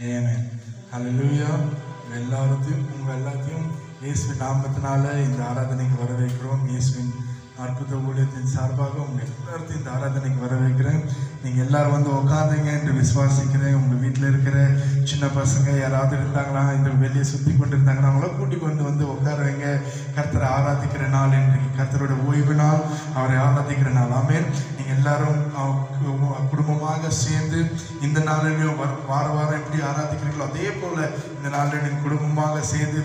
ஆமென். ஹல்லேலூயா. உங்கள் எல்லாத்தையும் இயேசுவின் நாமத்தினால இந்த ஆராதனைக்கு வரவேற்கிறோம். இயேசுவின் அற்புத ஊழியத்தின் சார்பாக உங்கள் எல்லாத்தையும் இந்த ஆராதனைக்கு வரவேற்கிறேன். நீங்கள் எல்லாரும் வந்து உட்காந்துங்க என்று விசுவாசிக்கிறேன். உங்கள் வீட்டில் இருக்கிற சின்ன பசங்க யாராவது இருந்தாங்களா, இந்த வெளியே சுற்றி கொண்டு இருந்தாங்கன்னா அவங்கள கூட்டிக் கொண்டு வந்து உட்கார வைங்க. கர்த்தரை ஆராதிக்கிற நாள் இன்றைக்கு, கர்த்தரோட ஓய்வு நாள், அவரை ஆராதிக்கிற நாள். ஆமென். நீங்கள் எல்லாரும் குடும்பமாக சேர்ந்து இந்த நாளிலையும் வார வாரம் எப்படி ஆராதிக்கிறீங்களோ அதே போல் இந்த நாளில் நீங்கள் குடும்பமாக சேர்ந்து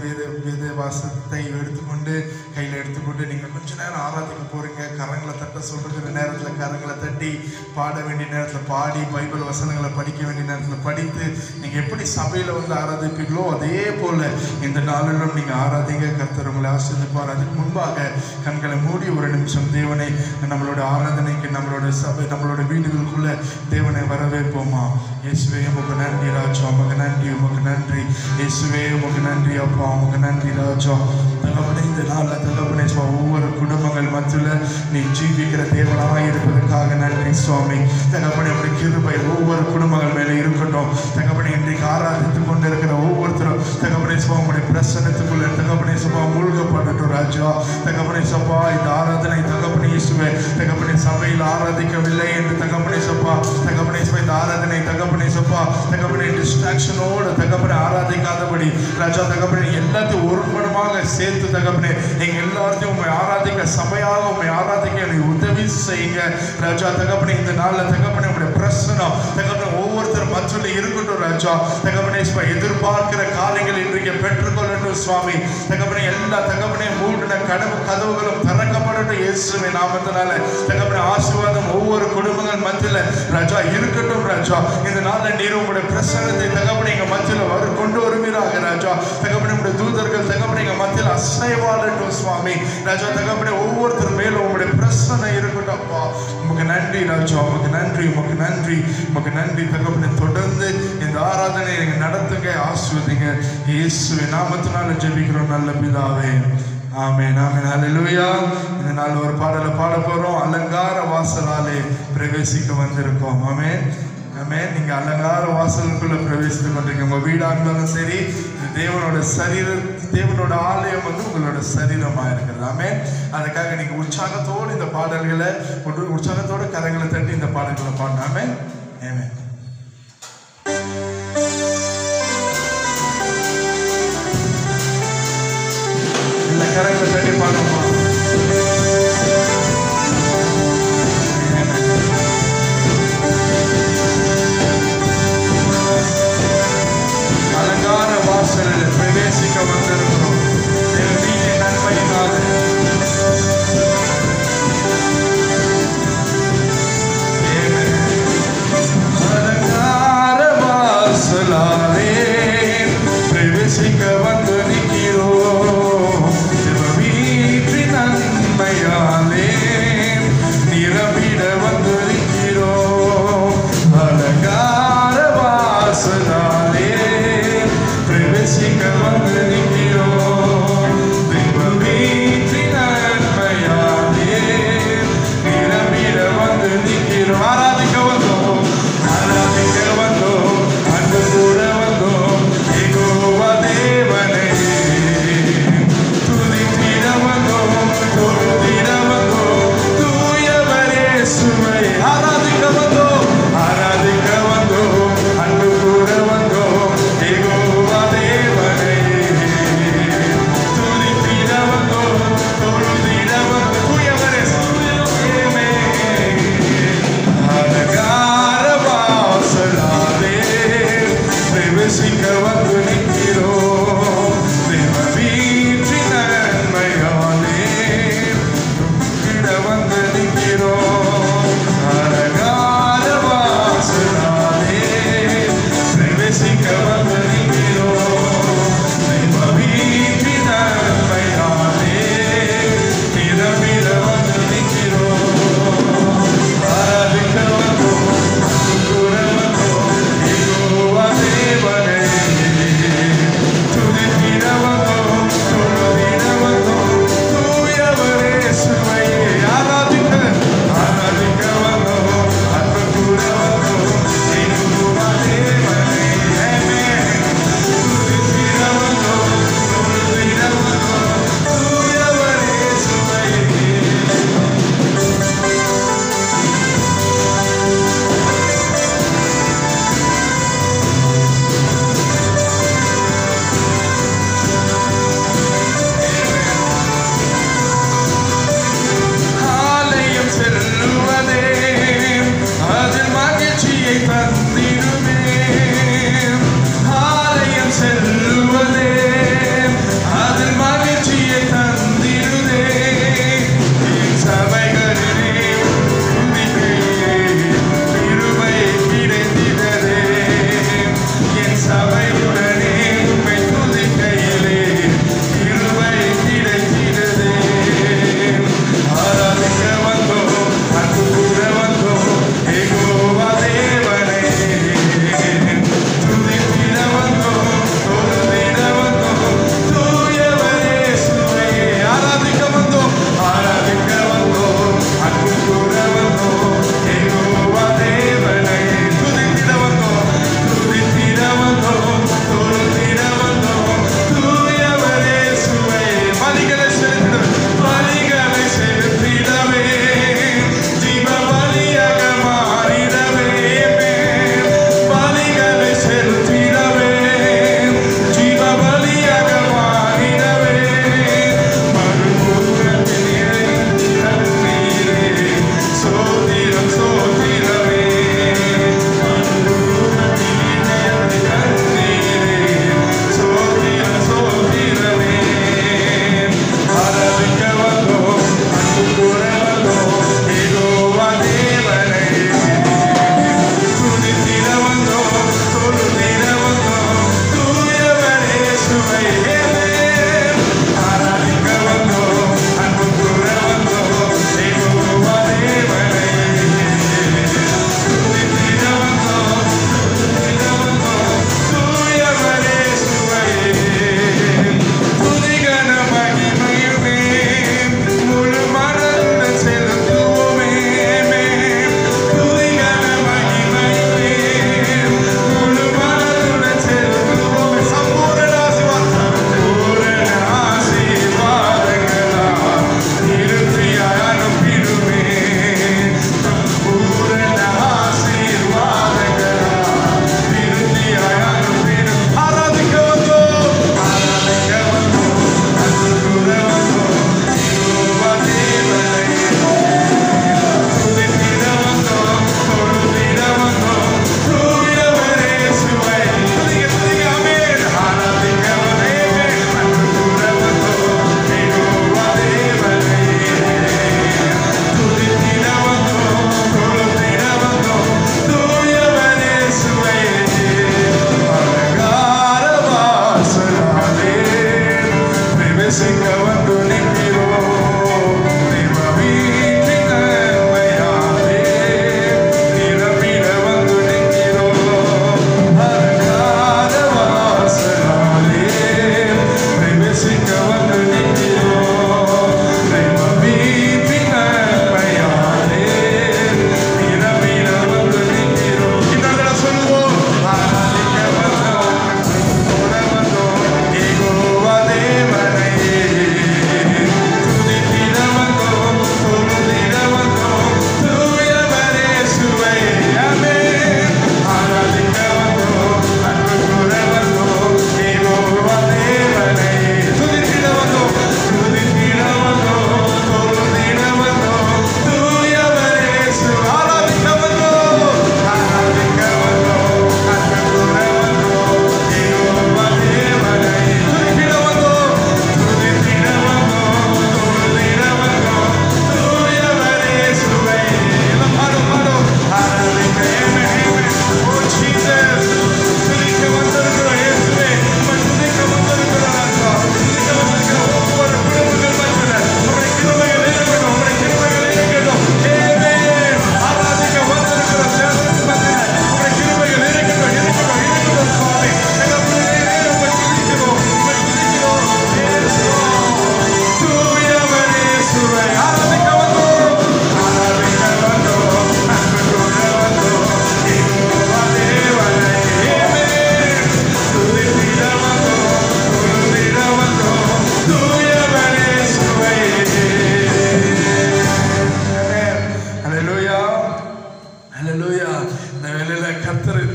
வேத வாசத்தை எடுத்துக்கொண்டு கையில் எடுத்துக்கொண்டு நீங்கள் கொஞ்ச நேரம் ஆராதிக்க போகிறீங்க. கரங்களை தட்ட சொல்கிற நேரத்தில் கரங்களை தட்டி, பாட வேண்டிய நேரத்தில் பாடி, பைபிள் வசனங்களை படிக்க வேண்டிய நேரத்தில் படித்து, நீங்கள் எப்படி சபையில் வந்து ஆராதிப்பீங்களோ அதே போல் இந்த நாளிலும் நீங்கள் ஆராதிங்க. கர்த்தர் உங்களை ஆசீர்வதிப்பார். அதுக்கு முன்பாக கண்களை மூடி ஒரு நிமிஷம் தேவனை, நம்மளோட ஆராதனைக்கு, நம்மளோட சபை, நம்மளோட வீடுகளுக்குள்ள தேவனை வரவேற்போமா. இயேசுவே உமக்கு நன்றி ராஜா, உமக்கு நன்றி, உமக்கு நன்றி இயேசுவே, உமக்கு நன்றி அப்பா, உமக்கு நன்றி ராஜா. தகவனை இந்த நாளில் தகவனை ஒவ்வொரு குடும்பங்கள் மத்தியில் நீ ஜீவிக்கிற தேவனாக இருப்பதற்காக நன்றி சுவாமி. தகவனை அப்படி கிருபை ஒவ்வொரு குடும்பங்கள் மேலே இருக்கட்டும். தகவனை இன்றைக்கு ஆராதித்து கொண்டிருக்கிற ஒவ்வொருத்தரும் தகவனை சுவாமுடைய பிரசனத்துக்குள்ள தகவனை சபா மூழ்கப்படட்டும் ராஜா. தகவனை சபா இந்த ஆராதனை தகவனை இயேசுவே தகவனை சபையில் ஆராதிக்கவில்லை என்று தகவனை சபா தகவனை இந்த ஆராதனை தகவனை சபா தகவனை டிஸ்ட்ராக்ஷனோடு தகவனை ஆராதிக்காதபடி ராஜா தகவனை எல்லாத்தையும் ஒருமனமாக சேர்த்து தகவனே எங்கள் எல்லாத்தையும் உண்மை ஆராதிக்க சபையாக உண்மை ஆராதிக்க எனக்கு உதவி செய்யுங்க ராஜா. தகவனை இந்த நாளில் தகவனை உங்களுடைய பிரசனம் தகவனை ஒவ்வொருத்தரும் மற்றொரு இருக்கட்டும் ராஜா. தகவனை எதிர்பார்க்கிற காரியங்கள் இன்றைக்கு பெற்றுக்கொள்ளட்டும் சுவாமி. தகவனை எல்லா தகவனையும் மூடின கதவுகளும் திறக்கப்படட்டும் இயேசுவின் நாமத்தினால. தகவனை ஆசீர்வாதம் ஒவ்வொரு குடும்பங்கள் மத்தியில் ராஜா இருக்கட்டும் ராஜா. இந்த நாளில் நீர் உங்களுடைய பிரசனத்தை தகவனை எங்கள் மத்தியில் கொண்டு வருவீராக ராஜா. தகவனை உங்களுடைய தூதர்கள் தகவனை எங்கள் மத்தியில் அசைவாடட்டும் சுவாமி ராஜா. தகவனை ஒவ்வொருத்தர் மேலும் உங்களுடைய பிரசனை இருக்கட்டும் அப்பா. உமக்கு நன்றி ராஜா, உமக்கு நன்றி, உமக்கு நன்றி, உமக்கு நன்றி. தகவனை தொடர்ந்து இந்த ஆராதனை நீங்கள் நடத்துங்க, ஆசீர்வதிங்க. இயேசுவின் நாமத்தினால ஜெபிக்கிறோம் நல்ல பிதாவே, ஆமென், ஆமென். ஹல்லேலூயா. இந்த நாள் ஒரு பாடலை பாட போறோம். அலங்கார வாசலாலே பிரவேசிக்க வந்திருக்கோம். ஆமென், ஆமென். நீங்க அலங்கார வாசலுக்குள்ள பிரவேசித்து கொண்டிருக்கீங்க. உங்க வீடா இருந்தாலும் சரி, தேவனோட சரீரம், தேவனோட ஆலயம் வந்து உங்களோட சரீரமா இருக்கிறது. ஆமென். அதுக்காக நீங்க உற்சாகத்தோடு இந்த பாடல்களை உற்சாகத்தோடு கரங்களை தட்டி இந்த பாடல்களை பாடணும். ஆமென், ஆமென். இந்த கரங்களை தட்டி பாடுமா. அலங்கார வாசலில் பிரவேசிக்க வந்திருக்கிறோம். வீட்டின் நன்மையினால Amen.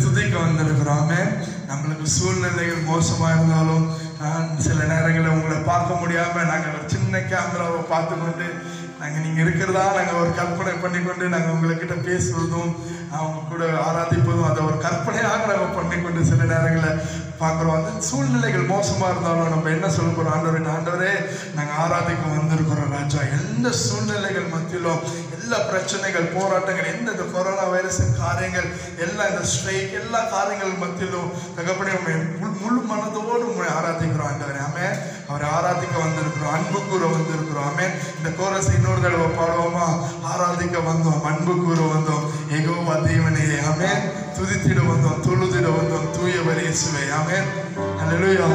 துதிக்க வந்திருக்கிறோம். ஆமென். நம்மளுக்கு சூழ்நிலைகள் மோசமா இருந்தாலும் சில நேரங்களில் உங்களை பார்க்க முடியாம நாங்கள் ஒரு சின்ன கேமராவை பார்த்து கொண்டு நாங்கள் நீங்கள் இருக்கிறதா நாங்கள் ஒரு கற்பனை பண்ணிக்கொண்டு நாங்கள் உங்கள்கிட்ட பேசுவதும் அவங்க கூட ஆராதிப்பதும் அதை ஒரு கற்பனையாக நாங்கள் பண்ணிக்கொண்டு சில நேரங்களில் பார்க்குறோம். அந்த சூழ்நிலைகள் மோசமாக இருந்தாலும் நம்ம என்ன சொல்ல போகிறோம், ஆண்டவரே நாங்கள் ஆராதிக்க வந்திருக்கிறோம் ராஜா. எந்த சூழ்நிலைகள் மத்தியிலும் எல்லா பிரச்சனைகள் போராட்டங்கள் எந்த இந்த கொரோனா வைரஸின் காரியங்கள் எல்லாம் இந்த ஸ்ட்ரைக் எல்லா காரியங்கள் மத்தியிலும் தகப்பனே முழு மனதோடு உண்மை ஆராதிக்கிறோம் ஆண்டவரே. ஆமென். அவரை ஆராதிக்க வந்திருக்கிறோம், அன்பு கூற வந்திருக்கிறோம். ஆமென். இந்த கோரஸ் இன்னொரு தடவை பாடுவோமா? ஆராதிக்க வந்தோம், அன்பு கூற வந்தோம், யெகோவா தேவனே. ஆமென். துதித்திட வந்தோம், தொழுதிட வந்தோம், தூயவர் இயேசுவே. ஆமென். ஹல்லேலூயா.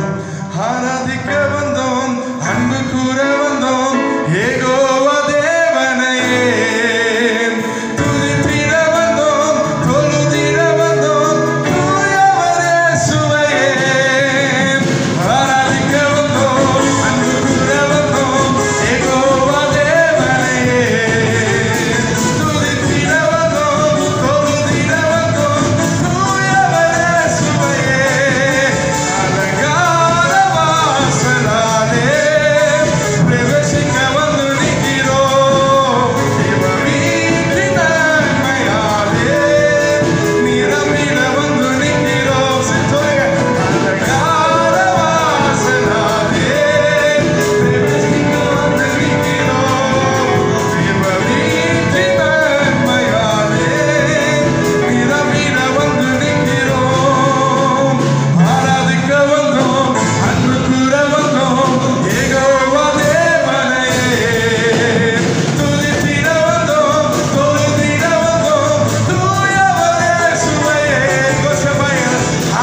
ஆராதிக்க வந்தோம், அன்பு கூற வந்தோம், யெகோவா தேவனே. துதித்திட வந்தோம், தொழுதிட வந்தோம், தூயவர் இயேசுவே. ஆராதிக்க வந்தோம், அன்பு கூற வந்தோம், யெகோவா தேவனே. துதித்திட வந்தோம், தொழுதிட வந்தோம், தூயவர் இயேசுவே. அலங்கார வாசலாலே பிரவேசிக்க வந்து நிற்கிறோம். தேவ வீட்டின் நன்மையாலே நிரம்பிட வந்து நிற்கிறோம். சொல்லுங்க. அலங்கார வாசலாலே பிரவேசிக்க வந்து நிற்கிறோம். தேவ வீட்டின் நன்மையாலே நிரம்பிட வந்து நிற்கிறோம். ஆராதிக்க வந்தோம், அன்பு கூற வந்தோம், யெகோவா தேவனே. துதித்திட வந்தோம், தொழுதிட வந்தோம், தூயவர் இயேசுவே. கோஷமாய்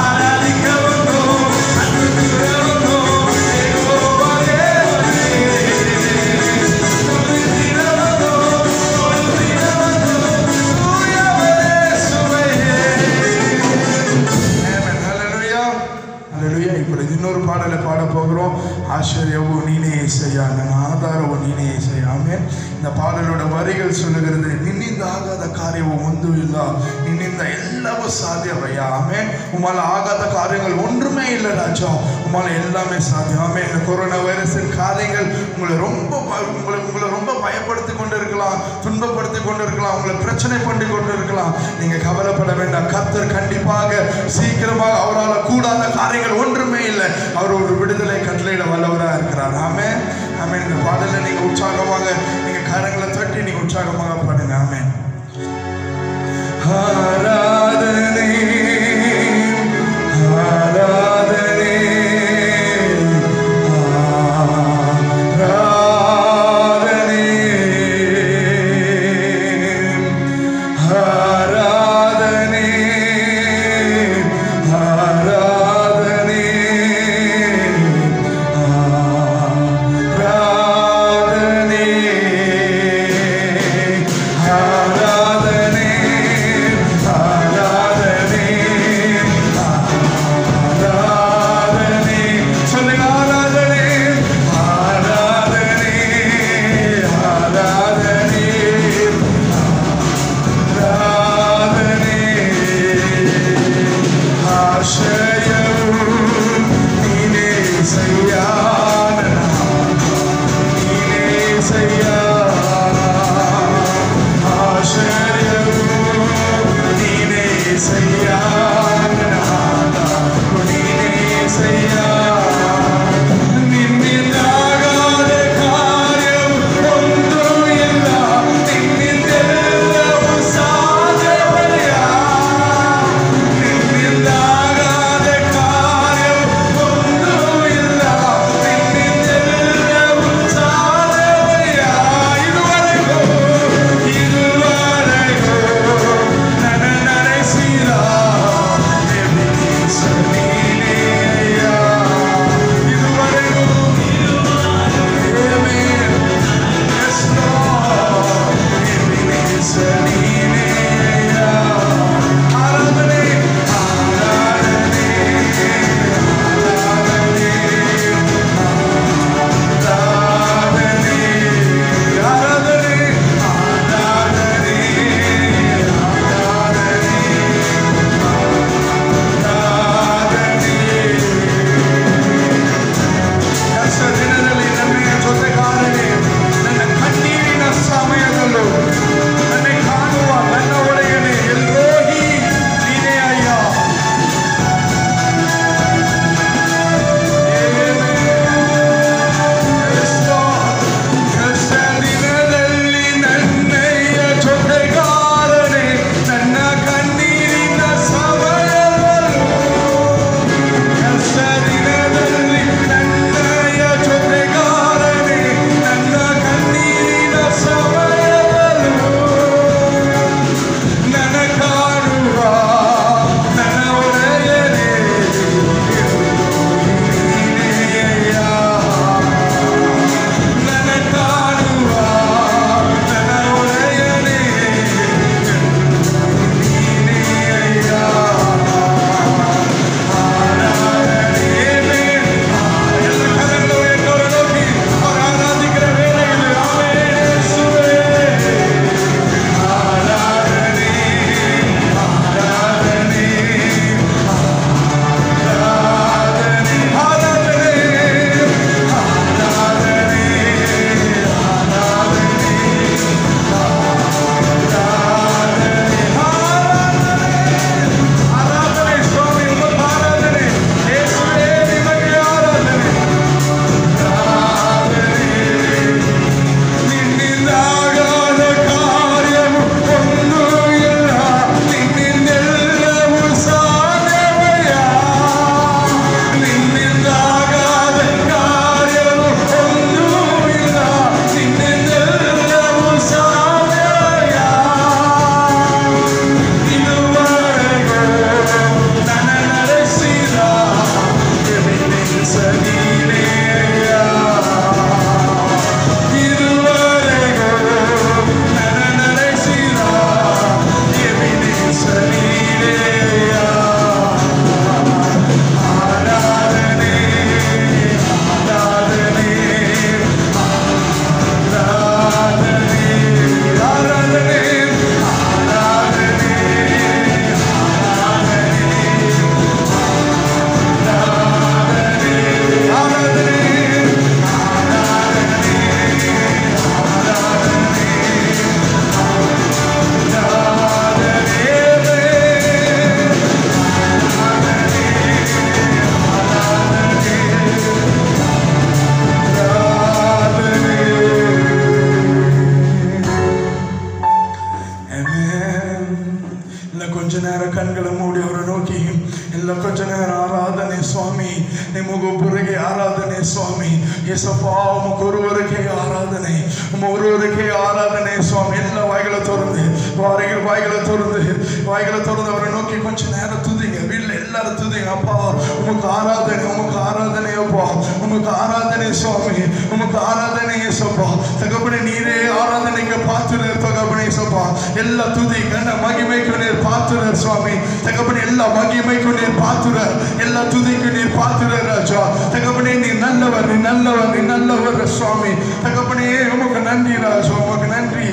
ஆராதிக்க வந்தோம், அன்பு கூற வந்தோம், யெகோவா தேவனே. துதித்திட வந்தோம், தொழுதிட வந்தோம், தூயவர் இயேசுவே. ஆமென். ஹல்லேலூயா. ஹல்லேலூயா. இப்பொழுது இன்னொரு பாடலை பாட போகிறோம். ஆச்சரியவோ நீனே இசையா, நான் ஆதாரவோ நீனே இசையா. ஆமென். இந்த பாடலோட வரிகள் சொல்லுகிறது, ನಿನ್ನಿಂದ ಆಗದ ಕಾರ್ಯವು ಒಂದು ಇಲ್ಲ, ನಿನ್ನಿಂದ ಎಲ್ಲವೂ ಸಾಧ್ಯವಯ್ಯ. ஆமென். உமால ஆகாத காரியங்கள் ஒன்றுமே இல்லை ராஜா, உமால எல்லாமே சாத்தியம். ஆமென். இந்த கொரோனா வைரஸின் காரியங்கள் உங்களை ரொம்ப பயப்படுத்தி கொண்டு இருக்கலாம், துன்பப்படுத்தி கொண்டு இருக்கலாம், உங்களை பிரச்சனை பண்ணி கொண்டு இருக்கலாம். நீங்க கவலைப்பட வேண்டாம். கர்த்தர் கண்டிப்பாக சீக்கிரமாக அவரால் கூடாத காரியங்கள் ஒன்றுமே இல்லை. அவர் ஒரு விடுதலை கட்டளையிட வல்லவராக இருக்கிறார். ஆமென். ஆமென். இந்த பாடலை நீங்க உற்சாகமாக நீங்க கரங்களை தட்டி நீங்க உற்சாகமாக பாடுங்க. ஆமென். ஆராதனை ஆராதனை ஆராதனை ஆராதனை ஆராதனை ஆராதனை ಕಣ್ಣುಗಳು ಮೂಡಿ ಅವರ ನೋಕಿ ಎಲ್ಲ ಕೊಂಚ ನೇರ ಆರಾಧನೆ ಸ್ವಾಮಿ, ನಿಮಗೊಬ್ಬರಿಗೆ ಆರಾಧನೆ ಸ್ವಾಮಿ. ಏಸಪ್ಪ ಒಬ್ಬೊರುವರಿಗೆ ಆರಾಧನೆ, ஒருவருக்கே ஆராதனை சுவாமி. எல்லா வாய்களை திறந்து வாய்களை திறந்து அவரை நோக்கி கொஞ்ச நேரம் துதிங்க. வீட்டில் எல்லாரும் துதிங்க. அப்பா உமக்கு ஆராதனை, உமக்கு ஆராதனை அப்பா, உமக்கு ஆராதனை சுவாமி, உமக்கு ஆராதனை ஏசப்பா. தகப்பனே நீரே ஆராதனைக்கு பாத்துனர் தகப்பனே ஏசப்பா. எல்லா துதி கண்ட மகிமைக்கு நீர் பாத்துனர் சுவாமி. தகப்பனே எல்லா மகிமைக்கு நீர் பாத்துனர், எல்லா துதிக்கு நீர் பாத்துனர் ராஜா. தகப்பனே நீ நல்லவர், நீ நல்லவர், நீ நல்லவர் சுவாமி. தகப்பனே உமக்கு நன்றி ராஜா, உமக்கு நன்றி,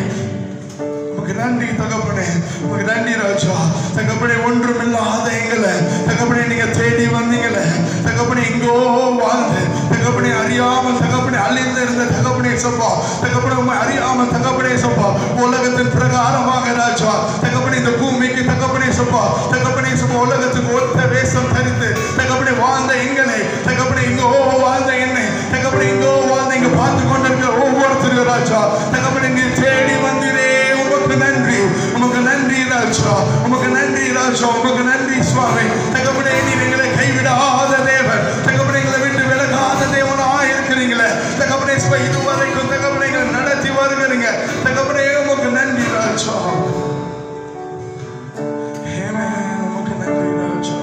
உமக்கு நன்றி தகப்பனே, உமக்கு நன்றி ராஜா. தகப்பனே ஒன்றுமில்லாத எங்களை தகப்பனே நீங்க தேடி வந்தீங்களே தகப்பனே, எங்கோ வாழ்ந்து தகப்பனே அறியாமல் தகப்பனே அழிந்து இருந்த தகப்பனே சப்பா. தகப்பனே உண்மை அறியாமல் தகப்பனே சப்பா உலகத்தின் பிரகாரமாக ராஜா தகப்பனே இந்த பூமிக்கு தகப்பனே சப்பா தகப்பனே சப்பா உலகத்துக்கு ஒத்த வேஷம் தரித்து தகப்பனே வாழ்ந்த எங்களை தகப்பனே இங்கோ வாழ்ந்த என்னை தகப்பனே இங்கோ வாழ்ந்த இங்க பார்த்து கொண்டிருக்கிற ஒவ்வொருத்தரும் ராஜா தகப்பனே நீ தேடி வந்தீரே. உமக்கு நன்றி, உமக்கு நன்றி ராஜா, உமக்கு நன்றி ராஜா, உமக்கு நன்றி சுவாமி. தகப்பனே நீர் எங்களை கைவிடாத தேவன், தகப்பனே எங்களை விட்டு விலகாத தேவனாக இருக்கிறீங்களே தகப்பனே இதுவரைக்கும் தகப்பனே எங்களை நடத்தி வருகிறீங்க தகப்பனே உமக்கு நன்றி ராஜா. உமக்கு நன்றி ராஜா.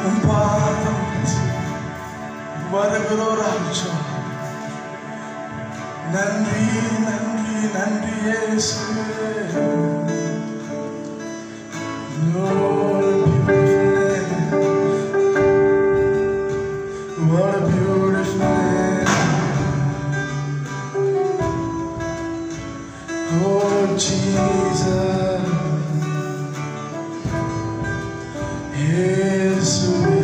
உம் பாதம் வருகிறோம் ராஜா. நன்றி நன்றி நன்றி இயேசுவே. Lord, what a beautiful name. Oh Jesus, இயேசுவே.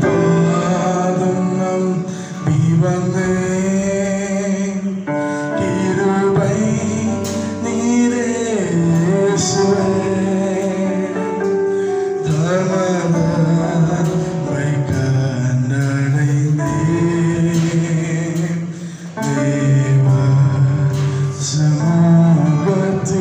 திருப்பாதம் நம்பி வந்தேன், கிருபை நீரே இயேசுவே. தமதை கண்டடைந்தேன், தேவ சமூகத்தில்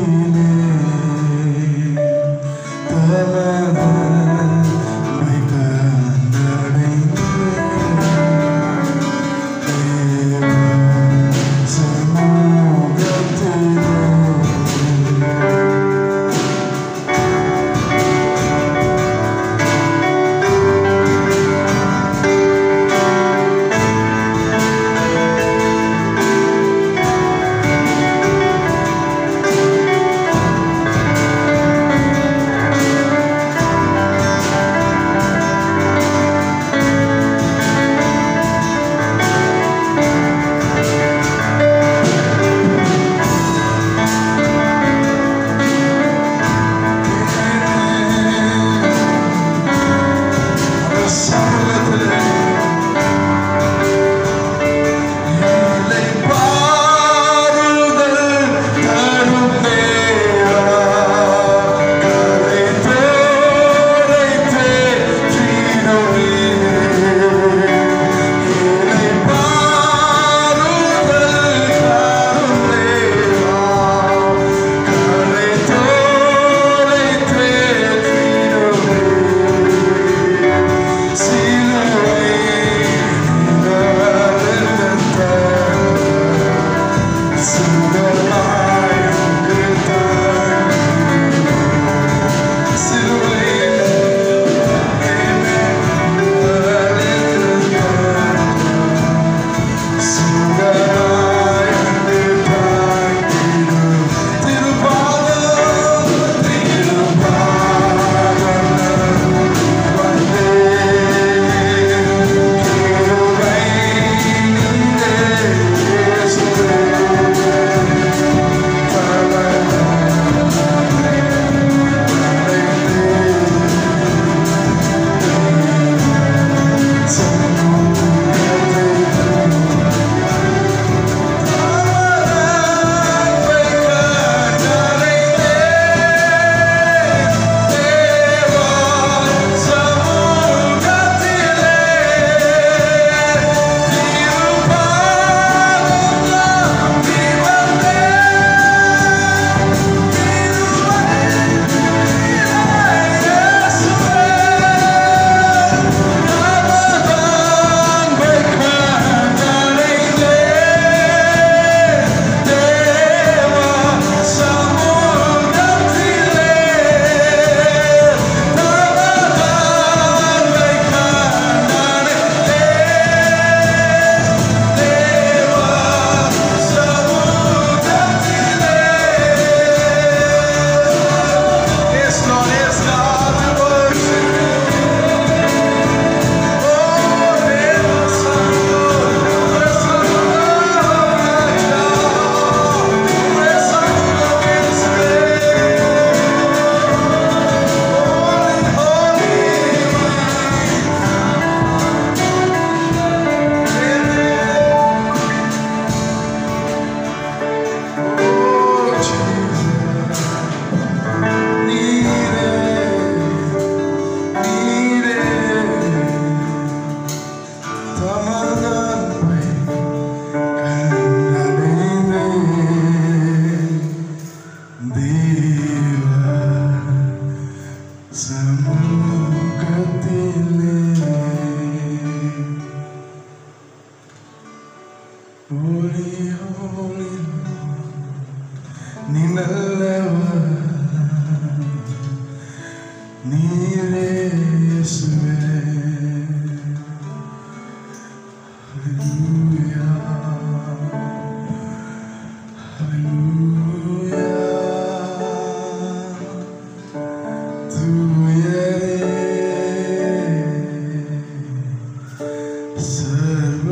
நீ நல்லவர், நீரே இயேசுவே. ஹல்லேலூயா, ஹல்லேலூயா. தூயரே, சர்வ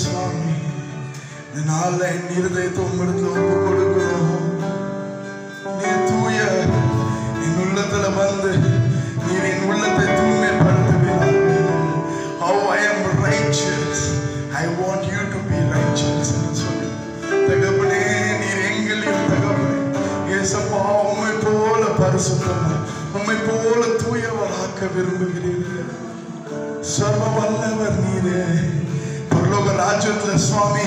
சுவாமி. இந்த நாள்ல என் இருதயத்தை உம்மிடத்துல ஒப்பு கொடுக்கிறோம். நீர் தூய என் உள்ளத்துல வந்து நீர் என் உள்ளத்தை தூய்மைப்படுத்துவீராக. How I am righteous, I want you to be righteous. தகப்பனே நீர் எங்களின் தகப்பனே இயேசப்பா, உம்மை போல பரிசுத்தமா உம்மை போல தூயவராக்க விரும்புகிறீர்கள். சர்வ வல்லவர் நீரே. பரலோக ராஜ்யத்துல சுவாமி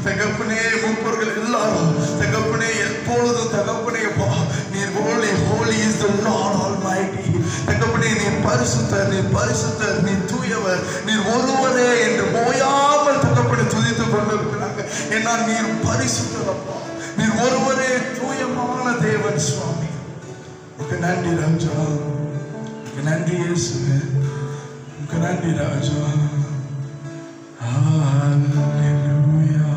தகப்பனே மூப்பர்கள் எல்லாரும் தகப்பனே எப்பொழுதும் தகப்பனே நீர் holy holy is the Lord Almighty. தகப்பனே நீர் பரிசுத்தர், நீர் பரிசுத்தர், நீர் தூயவர், நீர் ஒருவரே என்று ஓயாமல் தகப்பனே துதித்துக் கொண்டிருக்கிறாங்க. ஏன்னா நீர் பரிசுத்தர் அப்பா, நீர் ஒருவரே தூயமான தேவன் சுவாமி. நன்றி ராஜா, நன்றி இயேசுவே, நன்றி ராஜா. ஹல்லேலூயா.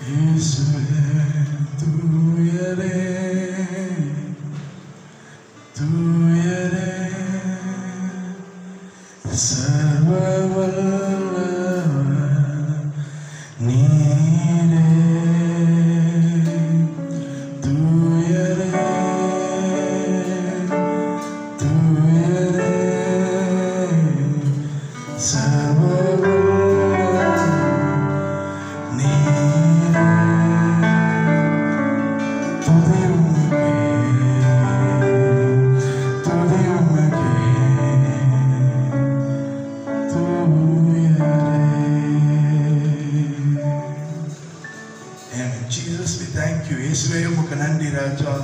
இயேசுவே தூயரே தூயரே சர்வ வல்லவர் நீரே. தூயரே தூயரே சர்வ வல்லவர் நீரே. துதி உமக்கே, துதி உமக்கே தூயரே. Amen. Jesus, we thank you. இயேசுவே உமக்கு நன்றி ராஜா.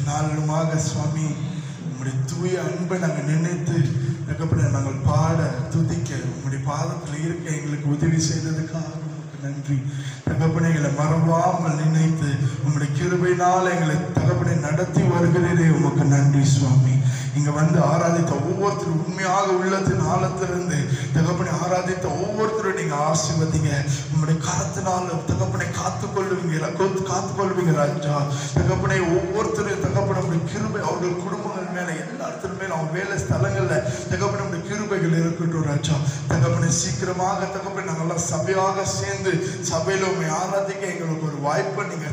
நாளுமாக சுவாமி உம்முடைய தூய அன்பை நாங்கள் நினைத்து தகப்பனே நாங்கள் பாட துதிக்க உம்முடைய பாதத்தில் இருக்க எங்களுக்கு உதவி செய்ததுக்காக உமக்கு நன்றி தகப்பனே. எங்களை மறவாமல் நினைத்து உம்முடைய கிருபையினால் எங்களை தகப்பனே நடத்தி வருகிறதே உமக்கு நன்றி சுவாமி. இங்க வந்து ஆராதித்த ஒவ்வொருத்தரும் உண்மையாக உள்ளத்தின் ஆழத்திலிருந்து தகப்பனை ஆராதித்த ஒவ்வொருத்தரும் நீங்க ஆசீர்வதிங்க. உங்களுடைய கரத்தினால் தகப்பனை காத்துக்கொள்வீங்க ராஜா. தகப்பனை ஒவ்வொருத்தரும் தகப்பனை உடைய கிருபை அவர்கள் குடும்பங்கள் மேல எல்லாத்தின் மேல அவங்க வேலை ஸ்தலங்கள்ல தகப்பனை உடைய கிருபைகள் இருக்கட்டும் ராஜா. தகப்பனை சீக்கிரமாக தகப்பனை நாங்கெல்லாம் சபையாக சேர்ந்து சபையில உண்மை ஆராதிக்க எங்களுக்கு ஒரு வாய்ப்பை நீங்க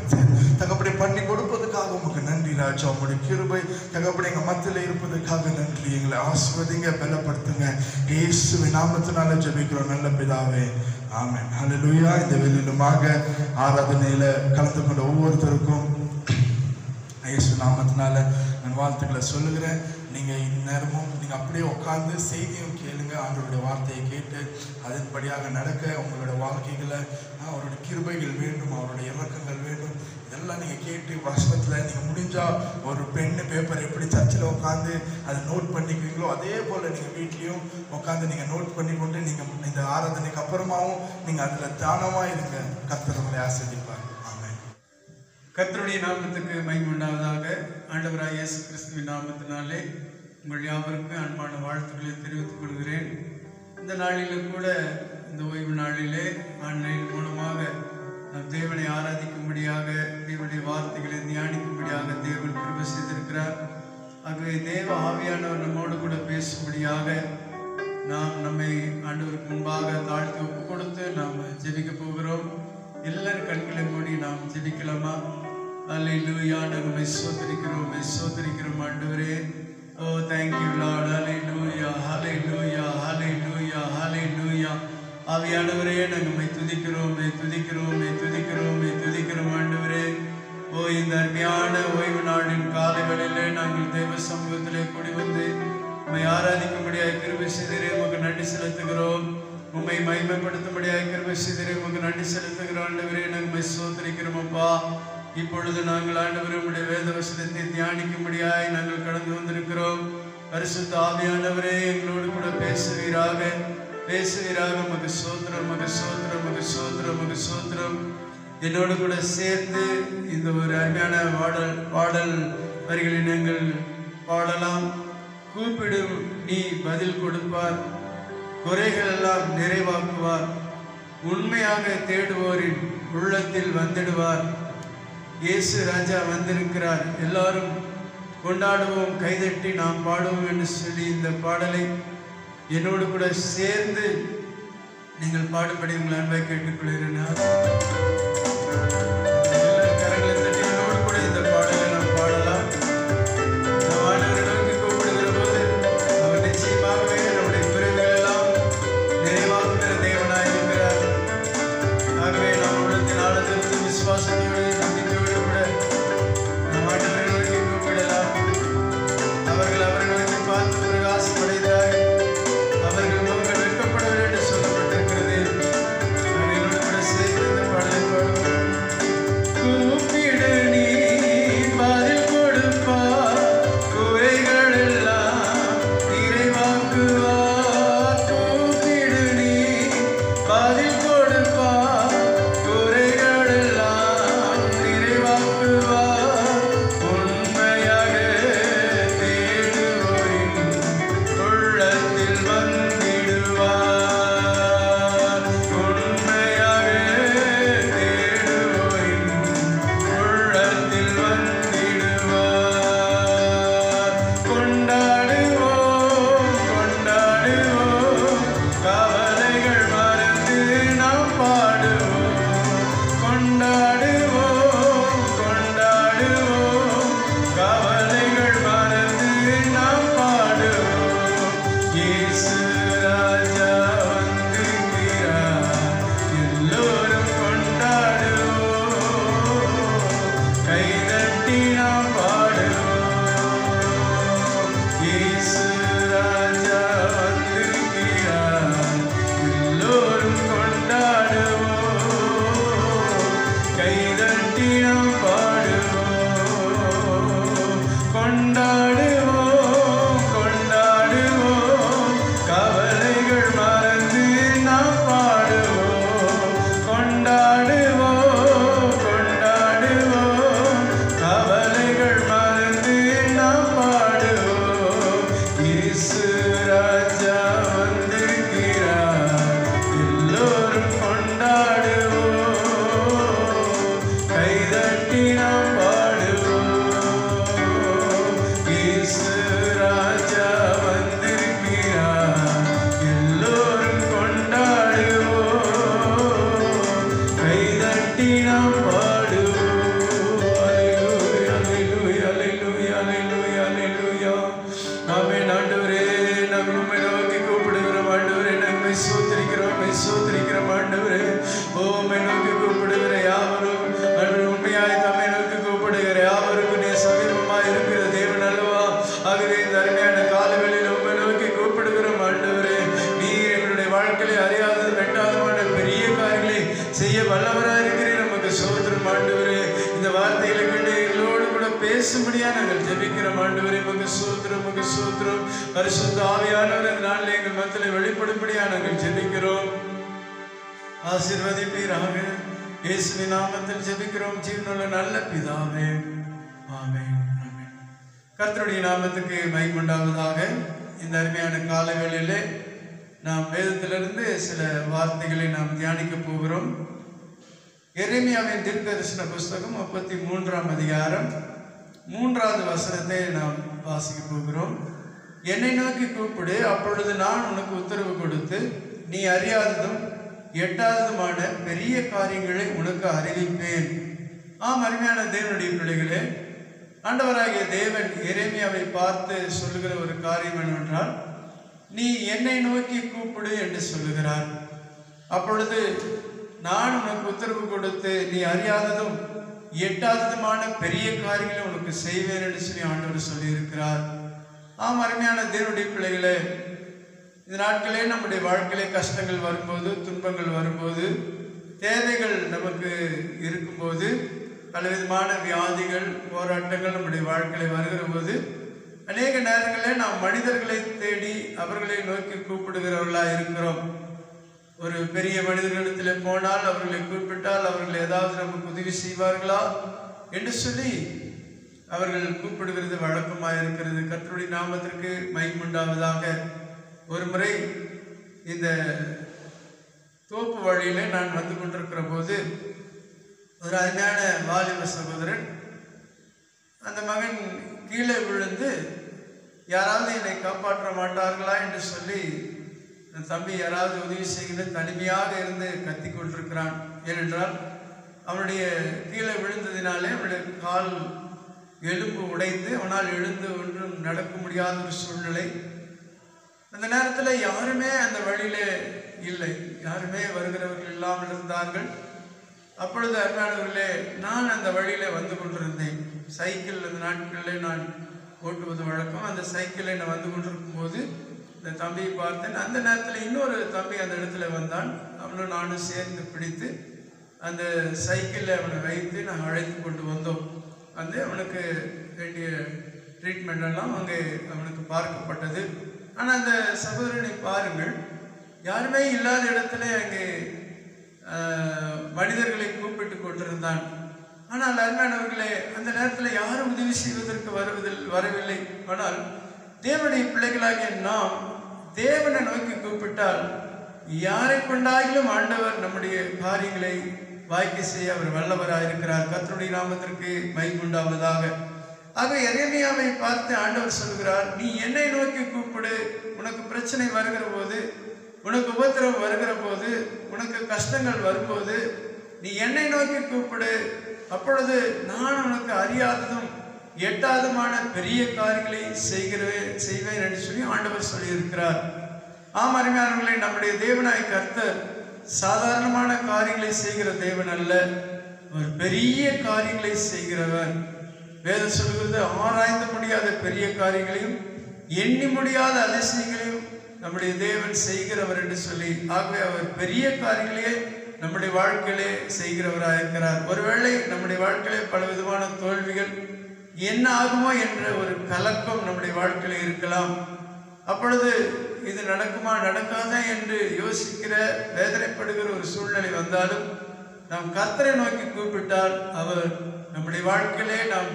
தகப்பனை பண்ணி கொடுப்பதுக்காக உமக்கு நன்றி ராஜா. உங்களுடைய கிருபை தகப்பனை எங்க மத்தியில இருப்பதற்காக நன்றி. எங்களை ஆசீர்வதிங்க, பலப்படுத்துங்க. இயேசுவின் நாமத்தினால ஜெபிக்கிறோம் நல்ல பிதாவே, ஆமென். ஹல்லேலூயா. இந்த வெளியிலுமாக ஆராதனையில கலந்து கொண்ட ஒவ்வொருத்தருக்கும் இயேசு நாமத்தினால நான் வாழ்த்துக்களை சொல்லுகிறேன். நீங்க இந்நேரமும் நீங்க அப்படியே உட்கார்ந்து செய்தியும் கேளுங்க. ஆண்டவருடைய வார்த்தையை கேட்டு அதன்படியாக நடக்க உங்களுடைய வாழ்க்கைகளை அவருடைய கிருபைகள் வேண்டும், அவருடைய இறக்கங்கள் வேண்டும். இதெல்லாம் நீங்க கேட்டு வசனத்துல நீங்க முடிஞ்சா ஒரு பென்னு பேப்பர் எப்படி சர்ச்சில் உட்காந்து அதை நோட் பண்ணிக்குவீங்களோ அதே போல நீங்க வீட்லயும் உட்காந்து நீங்க நோட் பண்ணி கொண்டு நீங்க இந்த ஆராதனைக்கு அப்புறமாவும் நீங்க அதுல தானமா இருங்க. கர்த்தர் உங்களை ஆசீர்வதிப்பார். ஆமென். கர்த்தருடைய நாமத்துக்கு மகிமை உண்டாவதாக. ஆண்டவராகிய இயேசு கிறிஸ்துவின் நாமத்தினாலே உங்கள் யாவருக்கும் அன்பான வாழ்த்துக்களை தெரிவித்துக் கொள்கிறேன். இந்த நாளிலும் கூட இந்த ஓய்வு நாளிலே ஆன்லைன் மூலமாக நம் தேவனை ஆராதிக்கும்படியாக தேவனுடைய வார்த்தைகளை தியானிக்கும்படியாக தேவன் கிருபை செய்திருக்கிறார். ஆகவே தேவ ஆவியானவர் நம்மோடு கூட பேசும்படியாக நாம் நம்மை ஆண்டவருக்கு முன்பாக தாழ்த்தி ஒப்பு கொடுத்து நாம் ஜெபிக்க போகிறோம். எல்லாரும் கண்களை மூடி நாம் ஜெபிக்கலாமா? அல்லேலூயா. நாங்கள் ஸ்தோத்திரிக்கிறோம், ஸ்தோத்திரிக்கிறோம் ஆண்டவரே. ஓ தேங்க்யூ லார்ட். அல்லேலூயா, அல்லேலூயா, அல்லேலூயா, அல்லேலூயா. ஆவியானவரே நாங்கள் துதிக்கிறோம், துதிக்கிறோம், துதிக்கிறோம், துதிக்கிறோம் ஆண்டவரே. ஓ இந்த அருமையான ஓய்வு நாளின் காலை வேளையிலே நாங்கள் தேவ சமூகத்திலே கூடி வந்து உம்மை ஆராதிக்கும்படியாக கிருபை செய்தீரே, உமக்கு நன்றி செலுத்துகிறோம். உம்மை மகிமைப்படுத்தும்படியாக கிருபை செய்தீரே, உமக்கு நன்றி செலுத்துகிறோம் ஆண்டவரே. நாங்கள் ஸ்தோத்திரிக்கிறோம் அப்பா. இப்பொழுது நாங்கள் ஆண்டவரே உம்முடைய வேத வசனத்தை தியானிக்கும்படியாய் நாங்கள் கடந்து வந்திருக்கிறோம். பரிசுத்த ஆவியானவரே எங்களோடு கூட பேசுவீராக, பேசுவீராக. உமக்கு ஸ்தோத்திரம், உமக்கு ஸ்தோத்திரம், உமக்கு ஸ்தோத்திரம், உமக்கு ஸ்தோத்திரம். என்னோடு கூட சேர்த்து இந்த ஒரு அருமையான பாடல் வரிகளை நாங்கள் பாடலாம். கூப்பிடும் நீ பதில் கொடுப்பார், குறைகள் எல்லாம் நிறைவாக்குவார், உண்மையாக தேடுவோரின் உள்ளத்தில் வந்துடுவார். இயேசு ராஜா வந்திருக்கிறார், எல்லாரும் கொண்டாடுவோம், கைதட்டி நாம் பாடுவோம் என்று சொல்லி இந்த பாடலை என்னோடு கூட சேர்ந்து நீங்கள் பாடுபடி உங்கள் அன்பை கேட்டுக்கொள்கிறேன். கரங்களை தட்டி என்னோடு கூட இந்த பாடலை நாம் பாடலாம். நாம் ஆண்டவரை நோக்கி கூப்பிடுகிற போது அவர் நிச்சயமாகவே நம்முடைய குறைகள் எல்லாம் நிறைவாக்குகிற தேவனாய் இருக்கிறார். ஆகவே நாம் உள்ளத்தின் ஆழத்திலிருந்து விசுவாசத்தோடு நம்பிக்கையோடு கூட நாம் ஆண்டவரை நோக்கி கூப்பிடலாம். அவர்கள் அவரை நோக்கி பார்த்து பிரகாசம் அடைந்தார்கள். அவர்கள் முகங்கள் வெட்கப்படவில்லை என்று சொல்லப்பட்டிருக்கிறது. அவர்களோடு கூட சேர்ந்து இந்த பாடலை பாடுவோம். கூப்பிடு நீ பதில் கொடுப்பார், குறைகள் எல்லாம் நிறைவாக்குவார். கூப்பிடு நீ பதில் கொடுப்பார், குறைகள் எல்லாம் நிறைவாக்குவார். உண்மையாக தேடுவோரின் உள்ளத்தில் வந்திடுவார். உண்மையாக தேடுவோரின் உள்ளத்தில் வந்திடுவார். கொண்டாடுவோம் கொண்டாடுவோம், கவலைகள் மறந்து நாம் பாடுவோம். கொண்டாடுவோம் கொண்டாடுவோம், கவலைகள் மறந்து நாம் பாடுவோம். இயேசு ராஜா வந்திருக்கிறார், எல்லோரும் கொண்டாடுவோம். கைதட்டி நாம் பாடுவோம். இயேசு ராஜா வந்திருக்கிறார், எல்லோரும் கொண்டாடுவோம். கைதட்டி நாம் பாடுவோம். கொண்டாடுவோம் கொண்டாடுவோம், கவலைகள் மறந்து நாம் பாடுவோம். கொண்டாடுவோம் கொண்டாடுவோம், கவலைகள் மறந்து நாம் பாடுவோம். இயேசு ராஜா வந்திருக்கிறார், எல்லோரும் கொண்டாடுவோம். கைதட்டி நாம் பாடுவோம். இயேசு ராஜா வந்திருக்கிறார், எல்லோரும் கொண்டாடுவோம். கைதட்டி நாம் பாடுவோம். அல்லேலூயா அல்லேலூயா அல்லேலூயா அல்லேலூயா அல்லேலூயா. ஆமென். ஆண்டவரே, நாங்கள் உம்மை நோக்கி கூப்பிடுகிறோம். ஆண்டவரே, நாங்கள் சோத்திரிக்கிறோம் சோத்திரிக்கிறோம். ஆண்டவரே, உம்மை நோக்கி கூப்பிடுகிற யாவரும் அன்று உண்மையாய் தம்மை நோக்கி கூப்பிடுகிற யாவருக்கும் நீ சமீபமாய் இருக்கிற தேவன் அல்லவா? ஆகவே இந்த அருமையான காலங்களில் உம்மை நோக்கி கூப்பிடுகிறோம். ஆண்டவரே, நீர் எங்களுடைய வாழ்க்கையை அறியாதது வெட்டாதமான பெரிய காரியங்களை செய்ய வல்லவராக இருக்கிறேன். நமக்கு சோத்திரம். ஆண்டவரே, இந்த வார்த்தைகளை கண்டு எங்களோடு கூட பேசும்படியா நாங்கள் ஜெபிக்கிறோம். ஆண்டவரே, உமக்கு சோத்திரம் உமக்கு சோத்திரம். பரிசுத்த ஆவியானவர் இந்த நாளில் எங்கள் மத்தியில் வெளிப்படும்படியா நாங்கள் ஜெபிக்கிறோம். ஆசீர்வதிப்பீராக. இயேசுவின் நாமத்தில் ஜெபிக்கிறோம் ஜீவனுள்ள நல்ல பிதாவே. ஆமென் ஆமென். கர்த்தருடைய நாமத்துக்கு மகிமை உண்டாவதாக. இந்த அருமையான கால வேளையிலே நாம் வேதத்திலிருந்து சில வார்த்தைகளை நாம் தியானிக்க போகிறோம். எரேமியாவின் தீர்க்கதரிசன புஸ்தகம் 33ஆம் அதிகாரம் 3வது வசனத்தை நாம் வாசிக்க போகிறோம். என்னை நோக்கி கூப்பிடு, அப்பொழுது நான் உனக்கு உத்தரவு கொடுத்து நீ அறியாததும் எட்டாததுமான பெரிய காரியங்களை உனக்கு அறிவிப்பேன். ஆம், அருமையான தேவனுடைய பிள்ளைகளே, ஆண்டவராகிய தேவன் எரேமியாவை பார்த்து சொல்லுகிற ஒரு காரியம் என்னவென்றால், நீ என்னை நோக்கி கூப்பிடு என்று சொல்லுகிறார். அப்பொழுது நான் உனக்கு உத்தரவு கொடுத்து நீ அறியாததும் எட்டாததுமான பெரிய காரியங்களை உனக்கு செய்வேன் என்று சொல்லி ஆண்டவர் சொல்லியிருக்கிறார். ஆம், அருமையான தேவனுடைய பிள்ளைகளே, இந்த நாட்களே நம்முடைய வாழ்க்கையிலே கஷ்டங்கள் வரும்போது, துன்பங்கள் வரும்போது, தேவைகள் நமக்கு இருக்கும்போது, பலவிதமான வியாதிகள் போராட்டங்கள் நம்முடைய வாழ்க்கையில் வருகிற போது அநேக நேரங்களில் நாம் மனிதர்களை தேடி அவர்களை நோக்கி கூப்பிடுகிறவர்களாக இருக்கிறோம். ஒரு பெரிய மனிதர்களிடத்தில் போனால் அவர்களை கூப்பிட்டால் அவர்கள் ஏதாவது நமக்கு உதவி செய்வார்களா என்று சொல்லி அவர்கள் கூப்பிடுகிறது வழக்கமாக இருக்கிறது. கர்த்தருடைய நாமத்திற்கு மகிமை உண்டாவதாக. ஒரு முறை இந்த தோப்பு வழியிலே நான் வந்து கொண்டிருக்கிற போது ஒரு அருமையான வாலிப சகோதரன், அந்த மகன் கீழே விழுந்து யாராவது என்னை காப்பாற்ற மாட்டார்களா என்று சொல்லி தம்பி யாராவது உதவி செய்கிறது தனிமையாக இருந்து கத்தி கொண்டிருக்கிறான். ஏனென்றால் அவனுடைய கீழே விழுந்ததினாலே அவனுடைய கால் எலும்பு உடைந்து அவனால் எழுந்து ஒன்றும் நடக்க முடியாத ஒரு சூழ்நிலை. அந்த நேரத்தில் யாருமே அந்த வழியிலே இல்லை, யாருமே வருகிறவர்கள் இல்லாமல் இருந்தார்கள். அப்பொழுது அருமையானவர்களே, நான் அந்த வழியிலே வந்து கொண்டிருந்தேன். சைக்கிள் அந்த நாட்களில் நான் ஓட்டுவது வழக்கம். அந்த சைக்கிளில் நான் வந்து கொண்டிருக்கும் போது இந்த தம்பியை பார்த்தேன். அந்த நேரத்தில் இன்னொரு தம்பி அந்த இடத்துல வந்தான். அவனும் நானும் சேர்ந்து பிடித்து அந்த சைக்கிளில் அவனை வைத்து நாங்கள் அழைத்து கொண்டு வந்தோம். வந்து அவனுக்கு வேண்டிய ட்ரீட்மெண்ட் எல்லாம் அங்கே அவனுக்கு பார்க்கப்பட்டது. ஆனால் அந்த சகோதரனை பாருங்கள், யாருமே இல்லாத இடத்துல அங்கே மனிதர்களை கூப்பிட்டு கொண்டிருந்தான். ஆனால் அருமையானவர்களே, அந்த நேரத்தில் யாரும் உதவி செய்வதற்கு வரவில்லை. ஆனால் தேவனுடைய பிள்ளைகளாகிய நாம் தேவனை நோக்கி கூப்பிட்டால் யாரை கொண்டாயிலும் ஆண்டவர் நம்முடைய காரியங்களை வாய்க்க செய்ய அவர் வல்லவராயிருக்கிறார். கர்த்தருடைய நாமத்திற்கு மகிமை உண்டாவதாக. ஆக எரேமியாவை பார்த்து ஆண்டவர் சொல்கிறார், நீ என்னை நோக்கி கூப்பிடு. உனக்கு பிரச்சனை வருகிற போது, உனக்கு உபத்திரவம் வருகிற போது, உனக்கு கஷ்டங்கள் வரும்போது நீ என்னை நோக்கி கூப்பிடு. அப்பொழுது நான் உனக்கு அறியாததும் எட்டாததுமான பெரிய காரியங்களை செய்வேன் என்று சொல்லி ஆண்டவர் சொல்லியிருக்கிறார். ஆம் அருமையானவர்களே, நம்முடைய தேவனாய் கர்த்தர் சாதாரணமான காரியங்களை செய்கிற தேவன் அல்ல, ஒரு பெரிய காரியங்களை செய்கிறவர். வேதம் சொல்கிறது, ஆராய்ந்து முடியாத பெரிய காரியங்களையும் எண்ணி முடியாத அதிசயங்களையும் நம்முடைய தேவன் செய்கிறவர் என்று சொல்லி. ஆகவே அவர் பெரிய காரியங்களையே நம்முடைய வாழ்க்கையிலே செய்கிறவராயிருக்கிறார். ஒருவேளை நம்முடைய வாழ்க்கையிலே பலவிதமான தோல்விகள், என்ன ஆகுமோ என்ற ஒரு கலக்கம் நம்முடைய வாழ்க்கையில இருக்கலாம். அப்பொழுது இது நடக்குமா நடக்காதா என்று யோசிக்கிற வேதனைப்படுகிற ஒரு சூழ்நிலை வந்தாலும் நாம் கர்த்தரை நோக்கி கூப்பிட்டால் அவர் நம்முடைய வாழ்க்கையிலே நாம்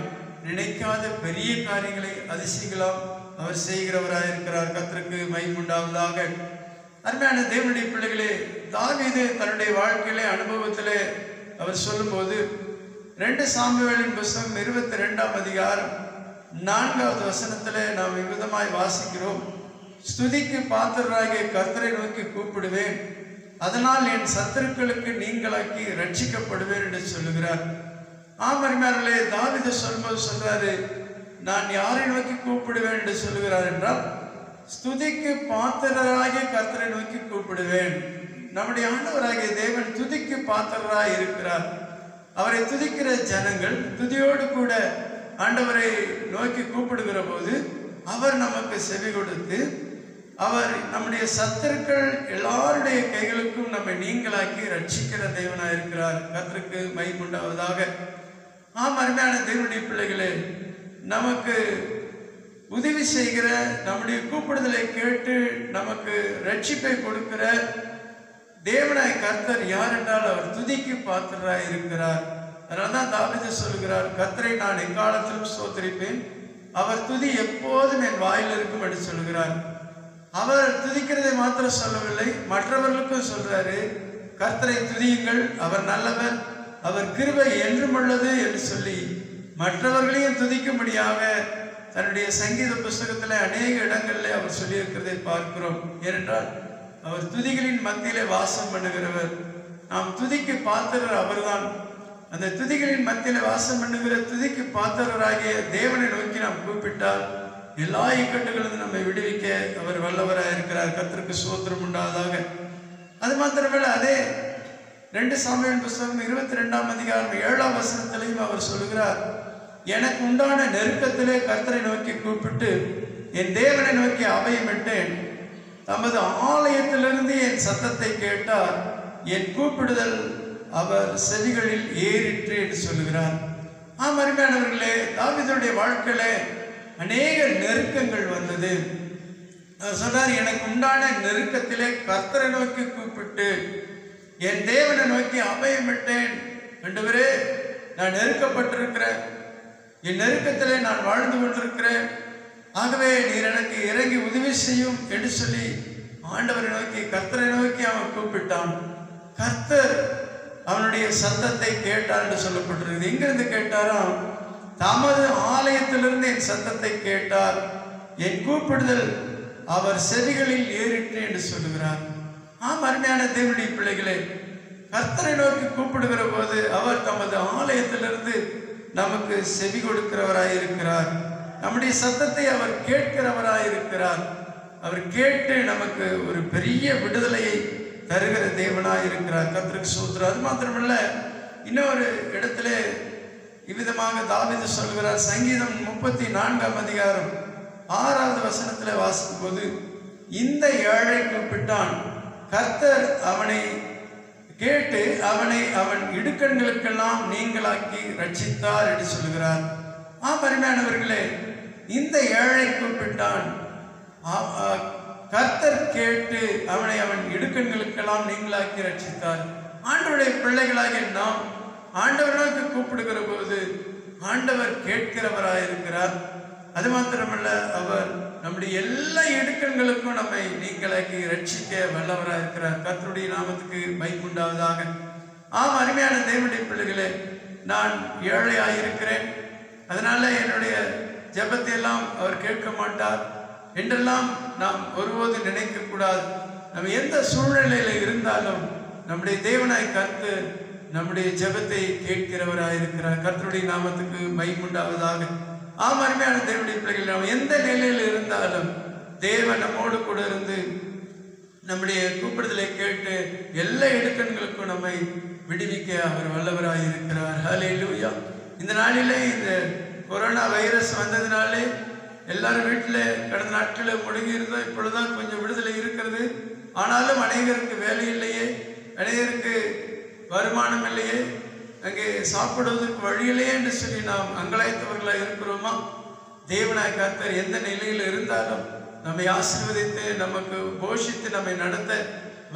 நினைக்காத பெரிய காரியங்களை அதிசயங்களாம் அவர் செய்கிறவராயிருக்கிறார். கர்த்தருக்கு மகிமை உண்டாவதாக. அருமையான தேவனுடைய பிள்ளைகளே, தாவீது தன்னுடைய வாழ்க்கையிலே அனுபவத்திலே அவர் சொல்லும்போது 2 சாமுவேலின் புத்தகம் 22ஆம் அதிகாரம் 4வது வசனத்திலே நாம் விதமாய் வாசிக்கிறோம். ஸ்துதிக்கு பாத்திரராகிய கர்த்தரை நோக்கி கூப்பிடுவேன், அதனால் என் சத்துருக்களுக்கு நீங்களாக்கி ரட்சிக்கப்படுவேன் என்று சொல்லுகிறார். ஆமரிமார்களே, தாவீது சொல்லும்போது சொல்றாரு, நான் யாரை நோக்கி கூப்பிடுவேன் என்று சொல்லுகிறார் என்றால் ஸ்துதிக்கு பாத்திரராகிய கர்த்தரை நோக்கி கூப்பிடுவேன். நம்முடைய ஆண்டவராகிய தேவன் துதிக்கு பாத்திரராய் இருக்கிறார். அவரை துதிக்கிற ஜனங்கள் துதியோடு கூட ஆண்டவரை நோக்கி கூப்பிடுகிற போது அவர் நமக்கு செவி கொடுத்து அவர் நம்முடைய சத்துருக்கள் எல்லாருடைய கைகளுக்கும் நம்மை நீங்களாக்கி ரட்சிக்கிற தேவனாய் இருக்கிறார். கர்த்தருக்கு மகிமை உண்டாவதாக. ஆம் அருமையான தேவனுடைய பிள்ளைகளே, நமக்கு உதவி செய்கிற, நம்முடைய கூப்பிடுதலை கேட்டு நமக்கு ரட்சிப்பை கொடுக்கிற தேவனாய் கர்த்தர் யார் என்றால் அவர் துதிக்கு பாத்திரராய் இருக்கிறார். அதனால்தான் தாவீது சொல்கிறார், கர்த்தரை நான் எக்காலத்திலும் ஸ்தோத்திரிப்பேன், அவர் துதி எப்போதும் என் வாயில் இருக்கும் என்று சொல்கிறார். அவர் துதிக்கிறதை மாத்திரம் சொல்லவில்லை, மற்றவர்களுக்கும் சொல்றாரு, கர்த்தரை துதியுங்கள், அவர் நல்லவர், அவர் கிருபை என்றும் உள்ளது என்று சொல்லி மற்றவர்களையும் துதிக்கும்படியாக தன்னுடைய சங்கீத புஸ்தகத்தில் அநேக இடங்களில் அவர் சொல்லியிருக்கிறதை பார்க்கிறோம். ஏனென்றால் அவர் துதிகளின் மத்தியிலே வாசம் பண்ணுகிறவர். நாம் துதிக்கு பாத்திரர் அவர்தான். அந்த துதிகளின் மத்தியிலே வாசம் பண்ணுகிற துதிக்கு பாத்திரராகிய தேவனை நோக்கி நாம் கூப்பிட்டால் எல்லா இக்கட்டுகளும் நம்மை விடுவிக்க அவர் வல்லவராக இருக்கிறார். கர்த்தருக்கு ஸ்தோத்திரம் உண்டாவதாக. அது மாத்திரமல்ல, அதே 2 சாமுவேல் புத்தகம் 22ஆம் அதிகாரம் 7ஆம் வசனத்திலையும் அவர் சொல்லுகிறார், எனக்கு உண்டான நெருக்கத்திலே கர்த்தரை நோக்கி கூப்பிட்டு என் தேவனை நோக்கி அபயமிட்டேன், தமது ஆலயத்திலிருந்து என் சத்தத்தை கேட்டார், என் கூப்பிடுதல் அவர் செவிகளில் ஏறிற்று என்று சொல்லுகிறார். ஆம் அருமையானவர்களே, தாவீதுடைய வாழ்க்கையிலே அநேக நெருக்கங்கள் வந்தது. அவர் சொன்னார், எனக்கு உண்டான நெருக்கத்திலே கர்த்தரை நோக்கி கூப்பிட்டு என் தேவனை நோக்கி அபயமிட்டேன். ஆண்டவரே, நான் நெருக்கப்பட்டிருக்கிறேன், என் நெருக்கத்திலே நான் வாழ்ந்து கொண்டிருக்கிறேன், ஆகவே நீர் எனக்கு இறங்கி உதவி செய்யும் என்று சொல்லி ஆண்டவரை நோக்கி கர்த்தரை நோக்கி அவன் கூப்பிட்டான். கர்த்தர் அவனுடைய சத்தத்தை கேட்டார் என்று சொல்லப்பட்டிருக்குது. எங்கிருந்து கேட்டாராம்? தமது ஆலயத்திலிருந்து என் சத்தத்தை கேட்டார், என் கூப்பிடுதல் அவர் செவிகளில் ஏறிட்டு என்று சொல்லுகிறார். ஆம், அருமையான தேவனுடைய பிள்ளைகளே, கர்த்தரை நோக்கி கூப்பிடுகிற போது அவர் தமது ஆலயத்திலிருந்து நமக்கு செவி கொடுக்கிறவராயிருக்கிறார். நம்முடைய சத்தத்தை அவர் கேட்கிறவராயிருக்கிறார். அவர் கேட்டு நமக்கு ஒரு பெரிய விடுதலையை தருகிற தேவனாயிருக்கிறார். கர்த்தருக்கு ஸ்தோத்திரம். அது மாத்திரமல்ல, இன்னொரு இடத்துல இவ்விதமாக தாவீது சொல்கிறார். சங்கீதம் 34ஆம் அதிகாரம் 6வது வசனத்தில் வாசிக்கும் போது, இந்த ஏழை கூப்பிட்டான், கர்த்தர் அவனை கேட்டு அவனை அவன் இடுக்கண்களுக்கெல்லாம் நீங்களாக்கி ரட்சித்தார் என்று சொல்கிறார். அருமையானவர்களே, இந்த ஏழை கூப்பிட்டான், கர்த்தர் கேட்டு அவனை அவன் இடுக்கண்களுக்கெல்லாம் நீங்களாக்கி ரட்சித்தார். ஆண்டவருடைய பிள்ளைகளாகிய நாம் ஆண்டவராக கூப்பிடுகிற போது ஆண்டவர் கேட்கிறவராயிருக்கிறார். அது மாத்திரமல்ல, அவர் நம்முடைய எல்லா இடுக்கண்களுக்கும் நம்மை நீங்களாக்கி ரட்சிக்க வல்லவராயிருக்கிறார். கர்த்தருடைய நாமத்துக்கு மகிமை உண்டாவதாக. ஆம், அருமையான தேவனுடைய பிள்ளைகளே, நான் ஏழையாயிருக்கிறேன், அதனால என்னுடைய ஜெபத்தை எல்லாம் அவர் கேட்க மாட்டார் என்றெல்லாம் நாம் ஒருபோது நினைக்க கூடாது. நம்ம எந்த சூழ்நிலையில இருந்தாலும் நம்முடைய தேவனாய் கர்த்தர் நம்முடைய ஜெபத்தை கேட்கிறவராயிருக்கிறார். கர்த்தருடைய நாமத்துக்கு மகிமை உண்டாவதாக. ஆம், அருமையான தேவனுடைய பிள்ளைகள், நாம் எந்த நிலையில் இருந்தாலும் தேவன் நம்மோடு கூட இருந்து நம்முடைய கூப்பிடுதலை கேட்டு எல்லா இடுக்கண்களுக்கும் நம்மை விடுவிக்க அவர் வல்லவராயிருக்கிறார். ஹல்லேலூயா. இந்த நாளிலே இந்த கொரோனா வைரஸ் வந்ததினாலே எல்லாரும் வீட்டில் கடந்த நாட்களில் முடங்கி இருந்தோம். இப்பொழுதுதான் கொஞ்சம் விடுதலை இருக்கிறது. ஆனாலும் அநேகருக்கு வேலை இல்லையே, அநேகருக்கு வருமானம் இல்லையே, அங்கே சாப்பிடுவதற்கு வழி இல்லையே என்று சொல்லி நாம் அங்கலாய்த்தவர்களாக இருக்கிறோமா? தேவனாய் கர்த்தர் எந்த நிலையில் இருந்தாலும் நம்மை ஆசீர்வதித்து நமக்கு போஷித்து நம்மை நடத்த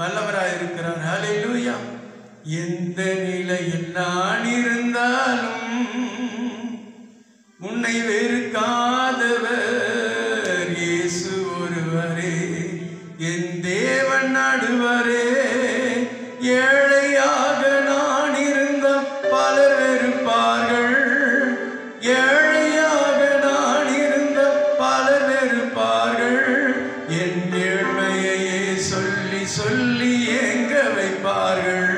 வல்லவராயிருக்கிறார். ஹல்லேலூயா. எந்த நிலையில் நான் இருந்தாலும் உன்னை வெறுக்காதவர் இயேசு ஒருவரே, என் தேவன் நடுவரே. ஏழையாக நான் இருந்தால் பலர் வெறுப்பார்கள், ஏழையாக நான் இருந்தால் பலர் வெறுப்பார்கள். என் ஏழ்மையையே சொல்லி சொல்லி ஏங்க வைப்பார்கள்,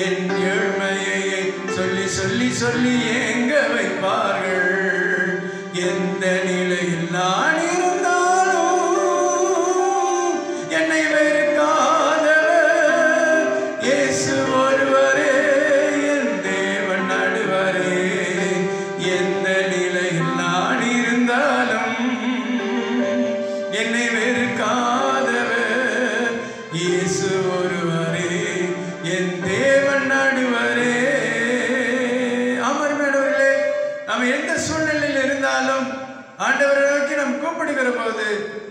என் ஏழ்மையையே சொல்லி சொல்லி சொல்லி ஏங்க வைப்பார்கள். எந்த நிலையில் நான் இருந்தாலும் என்னை வெறுக்காதவர் இயேசு ஒருவரே, என் தேவன் நடுவரே. எந்த நிலையில் நான் இருந்தாலும் என்னை வெறுக்காதவர் இயேசு ஒருவரே, என் தேவன் நடுவரே. அமர்மேடவர்களே, நாம் எந்த சூழ்நிலையில் இருந்தாலும் ஆண்டவரை நோக்கி நாம் கூப்பிடுகிற போது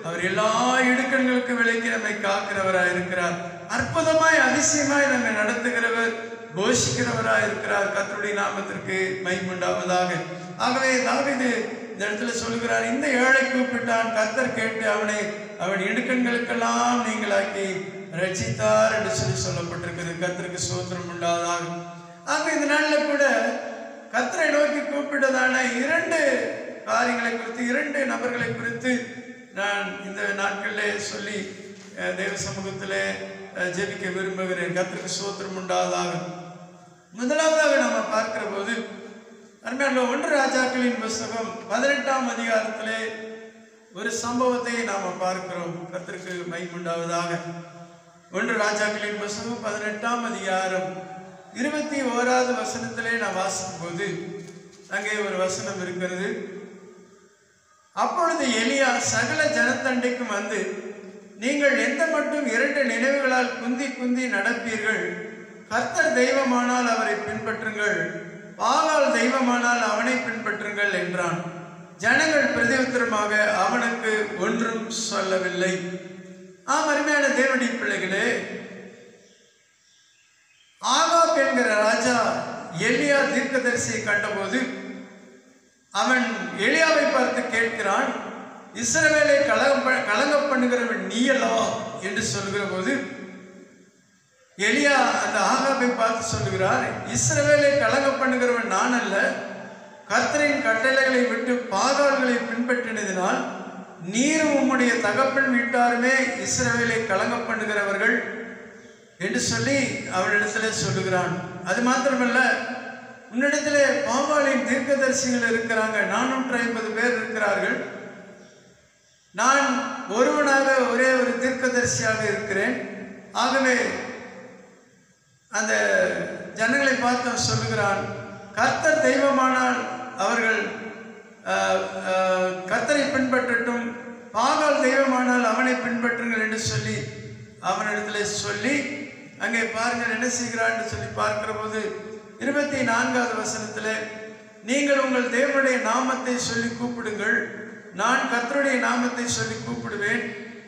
அவர் எல்லா இடுக்கண்களுக்கும் விலக்கி நம்மை காக்கிறவராயிருக்கிறார். அற்புதமாய் அதிசயமாய் நம்மை நடத்துகிறவர், போஷிக்கிறவராயிருக்கிறார். கர்த்தருடைய நாமத்திற்கு மகிமை உண்டாவதாக. ஆகவே தாவீது இந்த இடத்துல சொல்கிறார், இந்த ஏழை கூப்பிட்டான், கர்த்தர் கேட்டு அவனை அவன் இடுக்கண்களுக்கெல்லாம் நீங்களாக்கி ரட்சித்தார் என்று சொல்லி சொல்லப்பட்டிருக்கிறது. கர்த்தருக்கு ஸ்தோத்திரம் உண்டாவதாக. ஆக இந்த நாளில் கூட கர்த்தரை நோக்கி கூப்பிட்டதான 2 காரியங்களை குறித்து, 2 நபர்களை குறித்து நான் இந்த நாட்களில் சொல்லி தேவ சமூகத்திலே ஜெபிக்க விரும்புகிறேன். கர்த்தருக்கு ஸ்தோத்திரம் உண்டாவதாக. முதலாவதாக நம்ம பார்க்கிற போது அருமையான 1 ராஜாக்களின் புஸ்தகம் 18ஆம் அதிகாரத்திலே ஒரு சம்பவத்தை நாம் பார்க்கிறோம். கர்த்தருக்கு மகிமை உண்டாவதாக. 1 ராஜாக்களின் புஸ்தகம் 18ஆம் அதிகாரம் 21வது வசனத்திலே நான் வாசிக்கும் போது அங்கே ஒரு வசனம் இருக்கிறது. அப்பொழுது எலியா சகல ஜனத்தண்டைக்கும் வந்து, நீங்கள் எந்த மட்டும் 2 நினைவுகளால் குந்தி குந்தி நடப்பீர்கள்? கர்த்தர் தெய்வமானால் அவரை பின்பற்றுங்கள், பாகால் தெய்வமானால் அவனை பின்பற்றுங்கள் என்றான். ஜனங்கள் பிரதியுத்தரமாக அவனுக்கு ஒன்றும் சொல்லவில்லை. அருமையான தேவனுடைய பிள்ளைகளே, ஆகாப் என்கிற ராஜா எலியா தீர்க்கதரிசியை கண்டபோது அவன் எலியாவை பார்த்து கேட்கிறான், இஸ்ரவேலை கலங்க பண்ணுகிறவன் நீ அல்லவா என்று சொல்லுகிற போது எலியா அந்த ஆகாபை பார்த்து சொல்லுகிறார், இஸ்ரவேலை கலங்க பண்ணுகிறவன் நான் அல்ல, கர்த்தரின் கட்டளைகளை விட்டு பாகால்களை பின்பற்றினதினால் நீரும் உம்முடைய தகப்பன் வீட்டாருமே இஸ்ரவேலை கலங்க பண்ணுகிறவர்கள் என்று சொல்லி அவனிடத்துல சொல்லுகிறான். அது மாத்திரமல்ல, உன்னிடத்திலே பாகாலின் தீர்க்கதரிசிகள் இருக்கிறாங்க, 450 பேர் இருக்கிறார்கள். நான் ஒருவனாக ஒரே ஒரு தீர்க்கதரிசியாக இருக்கிறேன். ஆகவே அந்த ஜனங்களை பார்த்து சொல்லுகிறான், கர்த்தர் தெய்வமானால் அவர்கள் கர்த்தரை பின்பற்றட்டும், பாகால் தெய்வமானால் அவனை பின்பற்றுங்கள் என்று சொல்லி அவனிடத்துல சொல்லி, அங்கே பாருங்கள் என்ன செய்கிறான் என்று சொல்லி பார்க்கிற போது 24வது வசனத்தில், நீங்கள் உங்கள் தேவனுடைய நாமத்தை சொல்லி கூப்பிடுங்கள், நான் கர்த்தருடைய நாமத்தை சொல்லி கூப்பிடுவேன்,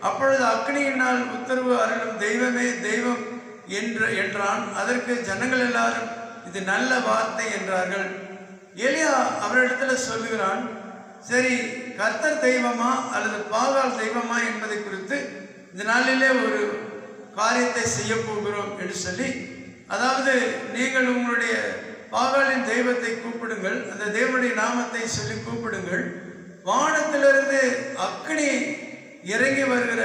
அப்பொழுது அக்னியினால் உத்தரவு அருளும் தெய்வமே தெய்வம் என்றான். அதற்கு ஜனங்கள் எல்லாரும் இது நல்ல வார்த்தை என்றார்கள். எலியா அவரிடத்துல சொல்லுகிறான், சரி கர்த்தர் தெய்வமா அல்லது பாகால் தெய்வமா என்பதை குறித்து இந்த நாளிலே ஒரு காரியத்தை செய்ய போகிறோம் என்று சொல்லி, அதாவது நீங்கள் உங்களுடைய பாகாலின் தெய்வத்தை கூப்பிடுங்கள், அந்த தேவனுடைய நாமத்தை சொல்லி கூப்பிடுங்கள், வானத்திலிருந்து அக்னி இறங்கி வருகிற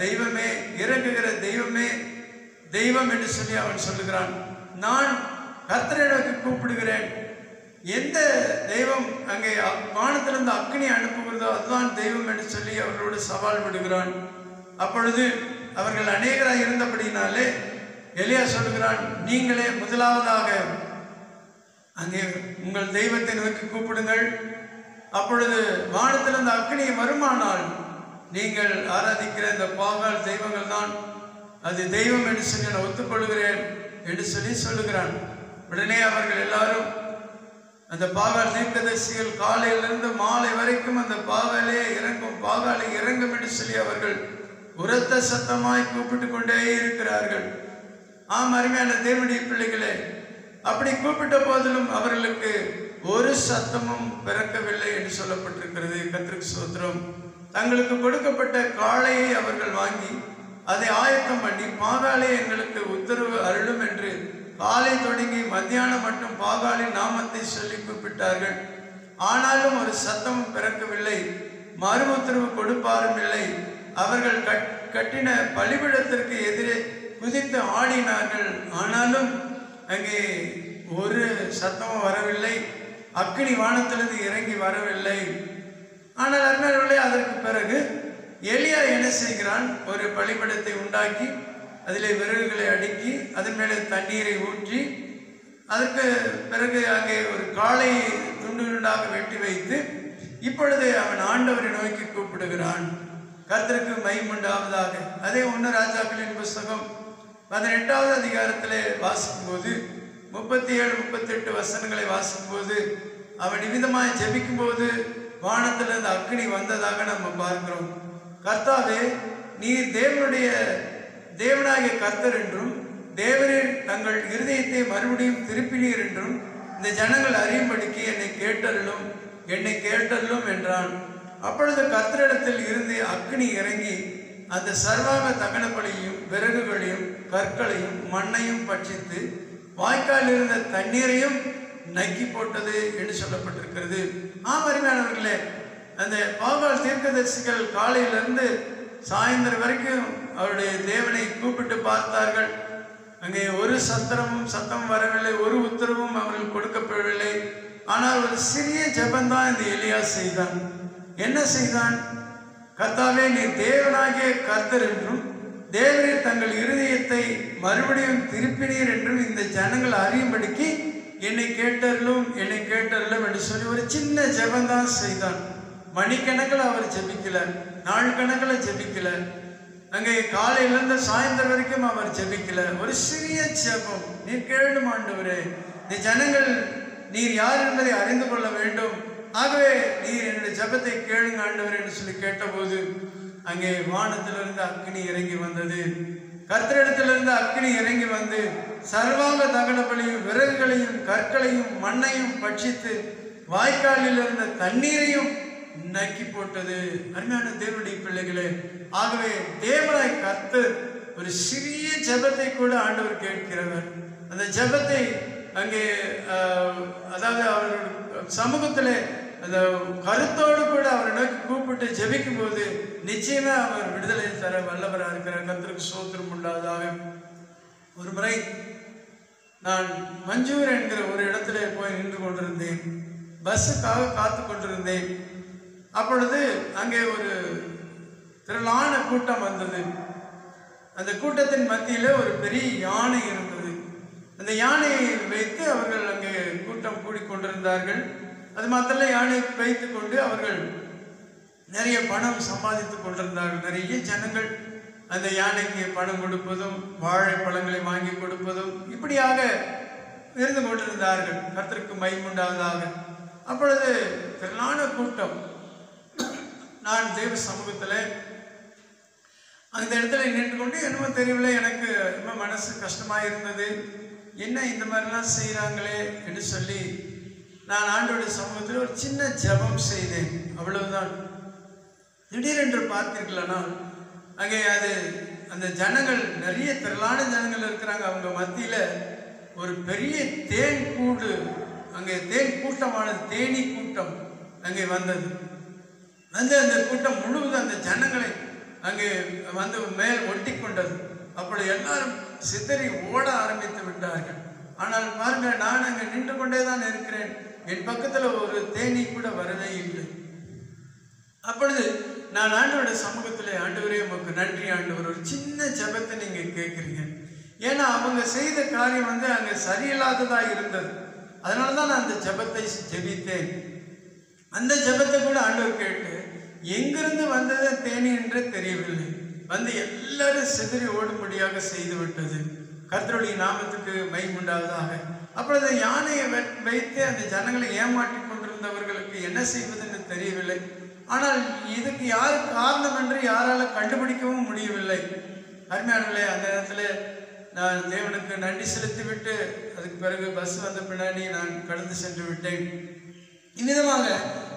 தெய்வமே, இறங்குகிற தெய்வமே தெய்வம் என்று சொல்லி அவன் சொல்லுகிறான். நான் கர்த்தரை நோக்கி கூப்பிடுகிறேன், எந்த தெய்வம் அங்கே வானத்திலிருந்து அக்னி அனுப்புகிறதோ அதுதான் தெய்வம் என்று சொல்லி அவர்களோடு சவால் விடுகிறான். அப்பொழுது அவர்கள் அநேகராக இருந்தபடினாலே எலியா சொல்லுகிறான், நீங்களே முதலாவதாக அங்கே உங்கள் தெய்வத்தை நோக்கி கூப்பிடுங்கள், அப்பொழுது வானத்திலிருந்து அக்னி வருமானால் நீங்கள் ஆராதிக்கிற இந்த பாகால் தெய்வங்கள் தான் அது தெய்வம் என்று சொல்லி நான் ஒத்துக்கொள்கிறேன் என்று சொல்லி சொல்லுகிறான். உடனே அவர்கள் எல்லாரும் அந்த பாகால் தீர்க்கதரிசிகள் காலையிலிருந்து மாலை வரைக்கும் அந்த பாகாலே இறங்கும், பாகாலை இறங்கும் என்று சொல்லி அவர்கள் உரத்த சத்தமாய் கூப்பிட்டு கொண்டே இருக்கிறார்கள். ஆம் அருமையான தேவனுடைய பிள்ளைகளே, அப்படி கூப்பிட்ட போதிலும் அவர்களுக்கு ஒரு சத்தமும் பிறக்கவில்லை என்று சொல்லப்பட்டிருக்கிறது. கர்த்தருக்கு ஸ்தோத்திரம். தங்களுக்கு கொடுக்கப்பட்ட காளையை அவர்கள் வாங்கி அதை ஆயத்தம் பண்ணி, பாகாலே எங்களுக்கு உத்தரவு அருளும் என்று காலை தொடங்கி மத்தியானம் மட்டும் பாகாலின் நாமத்தை சொல்லி கூப்பிட்டார்கள். ஆனாலும் ஒரு சத்தமும் பிறக்கவில்லை, மறு உத்தரவு கொடுப்பாரும் இல்லை. அவர்கள் கட்டின பலிபீடத்திற்கு எதிரே குதித்து ஆடினார்கள், ஆனாலும் அங்கே ஒரு சத்தமும் வரவில்லை, அக்னி வானத்திலிருந்து இறங்கி வரவில்லை. ஆனால் அருமையானவர்களே, அதற்கு பிறகு எலியா என்ன செய்கிறான், ஒரு பலிபீடத்தை உண்டாக்கி அதிலே விறகுகளை அடுக்கி அதன் மேலே தண்ணீரை ஊற்றி, அதற்கு பிறகு அங்கே ஒரு காளையை துண்டு துண்டாக வெட்டி வைத்து, இப்பொழுது அவன் ஆண்டவரை நோக்கி கூப்பிடுகிறான். கர்த்தருக்கு மகிமையுண்டாவதாக. அதே 1 ராஜாக்களின் புஸ்தகம் 18வது அதிகாரத்திலே வாசிக்கும் போது 37-38 வசனங்களை வாசிக்கும் போது அவன் நிமித்தமாய் ஜெபிக்கும் போது வானத்திலிருந்து அக்னி வந்ததாக நம்ம பார்க்கிறோம். கர்த்தாவே, நீர் தேவனாகிய கர்த்தர் என்றும் தேவரீர் தங்கள் இருதயத்தை மறுபடியும் திருப்பினீர் என்றும் இந்த ஜனங்கள் அறியும்படிக்கு என்னை கேட்டருளும் என்றான். அப்பொழுது கர்த்தரிடத்தில் இருந்து அக்னி இறங்கி அந்த சர்வாங்க தகனப்பலியையும் விறகுகளையும் கற்களையும் மண்ணையும் பட்சித்து வாய்க்காலில் இருந்த தண்ணீரையும் நக்கி போட்டது என்று சொல்லப்பட்டிருக்கிறது. அருமையானவர்களே, அந்த பாகால் தீர்க்கதரிசிகள் காலையிலிருந்து சாயந்தரம் வரைக்கும் அவருடைய தேவனை கூப்பிட்டு பார்த்தார்கள். அங்கே ஒரு சத்தமும் வரவில்லை, ஒரு உத்தரவும் அவர்கள் கொடுக்கப்படவில்லை. ஆனால் ஒரு சிறிய ஜெபந்தான் இந்த எலியா செய்தான். என்ன செய்தான்? கர்த்தாவே, நீர் தேவனாகிய கர்த்தர் என்றும் தேவரீர் தங்கள் இருதயத்தை மறுபடியும் திருப்பினீர் என்றும் இந்த ஜனங்கள் அறியும்படிக்கு என்னை கேட்டருளும் என்று சொல்லி ஒரு சின்ன ஜெபந்தான் செய்தான். மணிக்கணக்கில் அவர் ஜெபிக்கல, நாள் கணக்கில் ஜெபிக்கல, அங்கே காலையிலிருந்து சாயந்தரம் வரைக்கும் அவர் ஜெபிக்கல. ஒரு சிறிய ஜெபம். நீர் கேளும் ஆண்டவரே, இந்த ஜனங்கள் நீர் யார் என்பதை அறிந்து கொள்ள வேண்டும், ஆகவே நீர் என்னுடைய ஜெபத்தை கேளுங்க ஆண்டவர் என்று சொல்லி கேட்டபோது அங்கே வானத்திலிருந்து அக்னி இறங்கி வந்தது. கர்த்தரிடத்திலிருந்து அக்னி இறங்கி வந்து சர்வாங்க தகனப்பலியும் விறகுகளையும் கற்களையும் மண்ணையும் பட்சித்து வாய்க்காலில் இருந்த தண்ணீரையும் நக்கி போட்டது. அருமையான தேவனுடைய பிள்ளைகளே, ஆகவே தேவனாய் கர்த்தர் ஒரு சிறிய ஜெபத்தை கூட ஆண்டவர் கேட்கிறவர். அந்த ஜெபத்தை அங்கே அதாவது அவர்கள் சமூகத்தில் அந்த கருத்தோடு கூட அவரை நோக்கி கூப்பிட்டு ஜெபிக்கும் போது நிச்சயமா அவர் விடுதலை தர வல்லவராக இருக்கிறார். கர்த்தருக்கு ஸ்தோத்திரம் உண்டாவதாக. ஒரு முறை நான் மஞ்சூர் என்கிற ஒரு இடத்துல போய் நின்று கொண்டிருந்தேன். பஸ்ஸுக்காக காத்து கொண்டிருந்தேன். அப்பொழுது அங்கே ஒரு திரளான கூட்டம் வந்தது. அந்த கூட்டத்தின் மத்தியில் ஒரு பெரிய யானை இருந்தது. அந்த யானையை வைத்து அவர்கள் அங்கே கூட்டம் கூடிக்கொண்டிருந்தார்கள். அது மாத்திர யானை வைத்து கொண்டு அவர்கள் நிறைய பணம் சம்பாதித்துக் கொண்டிருந்தார்கள். நிறைய ஜனங்கள் அந்த யானைக்கு பணம் கொடுப்பதும் வாழைப்பழங்களை வாங்கி கொடுப்பதும் இப்படியாக இருந்து கொண்டிருந்தார்கள். கர்த்தருக்கு மகிமை உண்டாவதாக. அப்பொழுது திரளான கூட்டம். நான் தேவ சமூகத்தில் அந்த இடத்துல நின்று கொண்டு என்னமோ தெரியவில்லை, எனக்கு ரொம்ப மனசு கஷ்டமாக இருந்தது. என்ன இந்த மாதிரிலாம் செய்கிறாங்களே என்று சொல்லி நான் ஆண்டவருடைய சமூகத்தில் ஒரு சின்ன ஜெபம் செய்தேன். அவ்வளவுதான். திடீரென்று பார்த்தீர்களானால் அங்கே அந்த ஜனங்கள் நிறைய திரளான ஜனங்கள் இருக்கிறாங்க. அவங்க மத்தியில் ஒரு பெரிய தேன் கூடு, அங்கே தேன் கூட்டமானது, தேனீ கூட்டம் அங்கே வந்தது. அந்த கூட்டம் முழுவதும் அந்த ஜனங்களை அங்கே வந்து மேல் ஒட்டி கொண்டது. அப்படி எல்லாரும் சிதறி ஓட ஆரம்பித்து விட்டார்கள். ஆனால் பாருங்க, நான் அங்கே நின்று கொண்டே தான் இருக்கிறேன். என் பக்கத்தில் ஒரு தேனீ கூட வரவே இல்லை. அப்பொழுது நான் ஆண்டவருடைய சமூகத்தில், ஆண்டவரே உமக்கு நன்றி ஆண்டவர், ஒரு சின்ன ஜெபத்தை நீங்கள் கேட்குறீங்க. ஏன்னா அவங்க செய்த காரியம் அங்கே சரியில்லாததாக இருந்தது. அதனால தான் நான் அந்த ஜெபத்தை ஜெபித்தேன். அந்த ஜெபத்தை கூட ஆண்டவர் கேட்டு எங்கிருந்து வந்தது தேனி என்று தெரியவில்லை, வந்து எல்லாரும் சிதறி ஓடும்படியாக செய்து விட்டது. கர்த்தருடைய நாமத்துக்கு மகிமை உண்டாவதாக. அப்பொழுது யானையை வைத்து அந்த ஜனங்களை ஏமாற்றி கொண்டிருந்தவர்களுக்கு என்ன செய்வதென்று தெரியவில்லை. ஆனால் இதுக்கு யார் காரணம் என்று யாரால் கண்டுபிடிக்கவும் முடியவில்லை. அருமையானவர்களே, அந்த நேரத்தில் நான் தேவனுக்கு நன்றி செலுத்திவிட்டு அதுக்கு பிறகு பஸ் வந்த பின்னாடி நான் கடந்து சென்று விட்டேன். இவ்விதமாக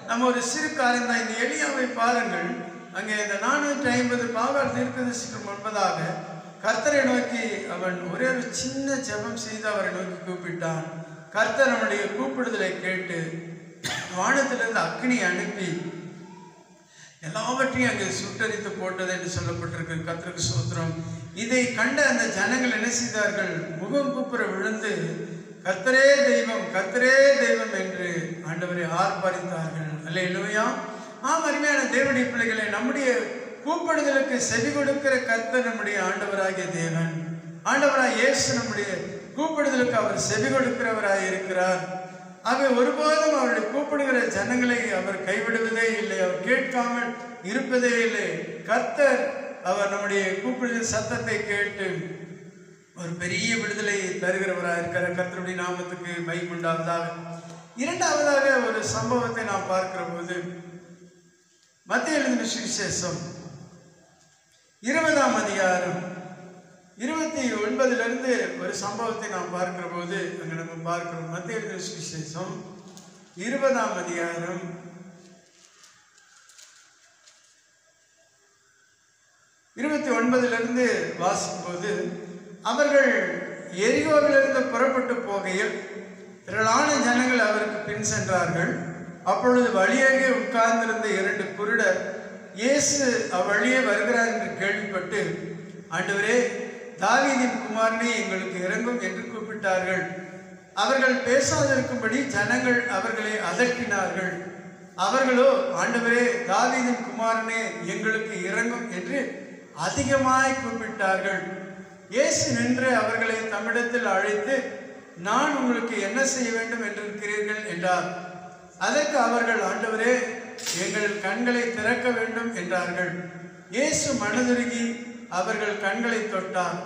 நம்ம ஒரு சிறு காரியம் தான். இந்த எலியாவை பாருங்கள். அங்கே இந்த 450 பாகால் தீர்க்கதரிசிக்கு முன்பதாக கர்த்தரை நோக்கி அவன் ஒரே ஒரு சின்ன ஜெபம் செய்து அவரை நோக்கி கூப்பிட்டான். கர்த்தர் நம்முடைய கூப்பிடுதலை கேட்டு வானத்திலிருந்து அக்னி அனுப்பி எல்லாவற்றையும் அங்கே சுட்டரித்து போட்டது என்று சொல்லப்பட்டிருக்கு. கர்த்தருக்கு ஸ்தோத்திரம். இதை கண்ட அந்த ஜனங்கள் என்ன செய்தார்கள்? முகம் கூப்புற விழுந்து கர்த்தரே தெய்வம், கர்த்தரே தெய்வம் என்று ஆண்டவரை ஆர்ப்பரித்தார்கள். அல்லேலூயா. அருமையான தேவனுடைய பிள்ளைகளை, நம்முடைய கூப்பிடுதலுக்கு செவி கொடுக்கிற கர்த்தர் நம்முடைய ஆண்டவராகிய தேவன். ஆண்டவராய் இயேசு நம்முடைய கூப்பிடுதலுக்கு அவர் செவி கொடுக்கிறவராய் இருக்கிறார். ஆக ஒருபோதும் அவருடைய கூப்பிடுகிற ஜனங்களை அவர் கைவிடுவதே இல்லை, அவர் கேட்காமல் இருப்பதே இல்லை. கர்த்தர் அவர் நம்முடைய கூப்பிடுதல் சத்தத்தை கேட்டு ஒரு பெரிய விடுதலை தருகிறவராக இருக்கிற கர்த்தருடைய நாமத்துக்கு மகிமை உண்டாவதாக. இரண்டாவதாக ஒரு சம்பவத்தை நாம் பார்க்கிற போது மத்தேயு எழுதின சுவிசேஷம் 20ஆம் அதிகாரம் 29 ஒரு சம்பவத்தை நாம் பார்க்கிற போது அங்கே நம்ம பார்க்கிறோம். மத்தேயு எழுதின சுவிசேஷம் 20ஆம் அதிகாரம் 29 வாசிக்கும் போது, அவர்கள் எரிகோவிலிருந்து புறப்பட்டு போகையில் திரளான ஜனங்கள் அவருக்கு பின் சென்றார்கள். அப்பொழுது வழியாக உட்கார்ந்திருந்த 2 குருடர் இயேசு அவ்வழியே வருகிறார் என்று கேள்விப்பட்டு, ஆண்டவரே, தாவீதின் குமாரனே, எங்களுக்கு இறங்கும் என்று கூப்பிட்டார்கள். அவர்கள் பேசாதிருக்கும்படி ஜனங்கள் அவர்களை அதட்டினார்கள். அவர்களோ, ஆண்டவரே, தாவீதின் குமாரனே, எங்களுக்கு இறங்கும் என்று அதிகமாய் கூப்பிட்டார்கள். இயேசு நின்று அவர்களை தம்மிடத்தில் அழைத்து, நான் உங்களுக்கு என்ன செய்ய வேண்டும் என்றிருக்கிறீர்கள் என்றார். அதற்கு அவர்கள், ஆண்டவரே, எங்கள் கண்களை திறக்க வேண்டும் என்றார்கள். இயேசு மனதுருகி அவர்கள் கண்களை தொட்டார்.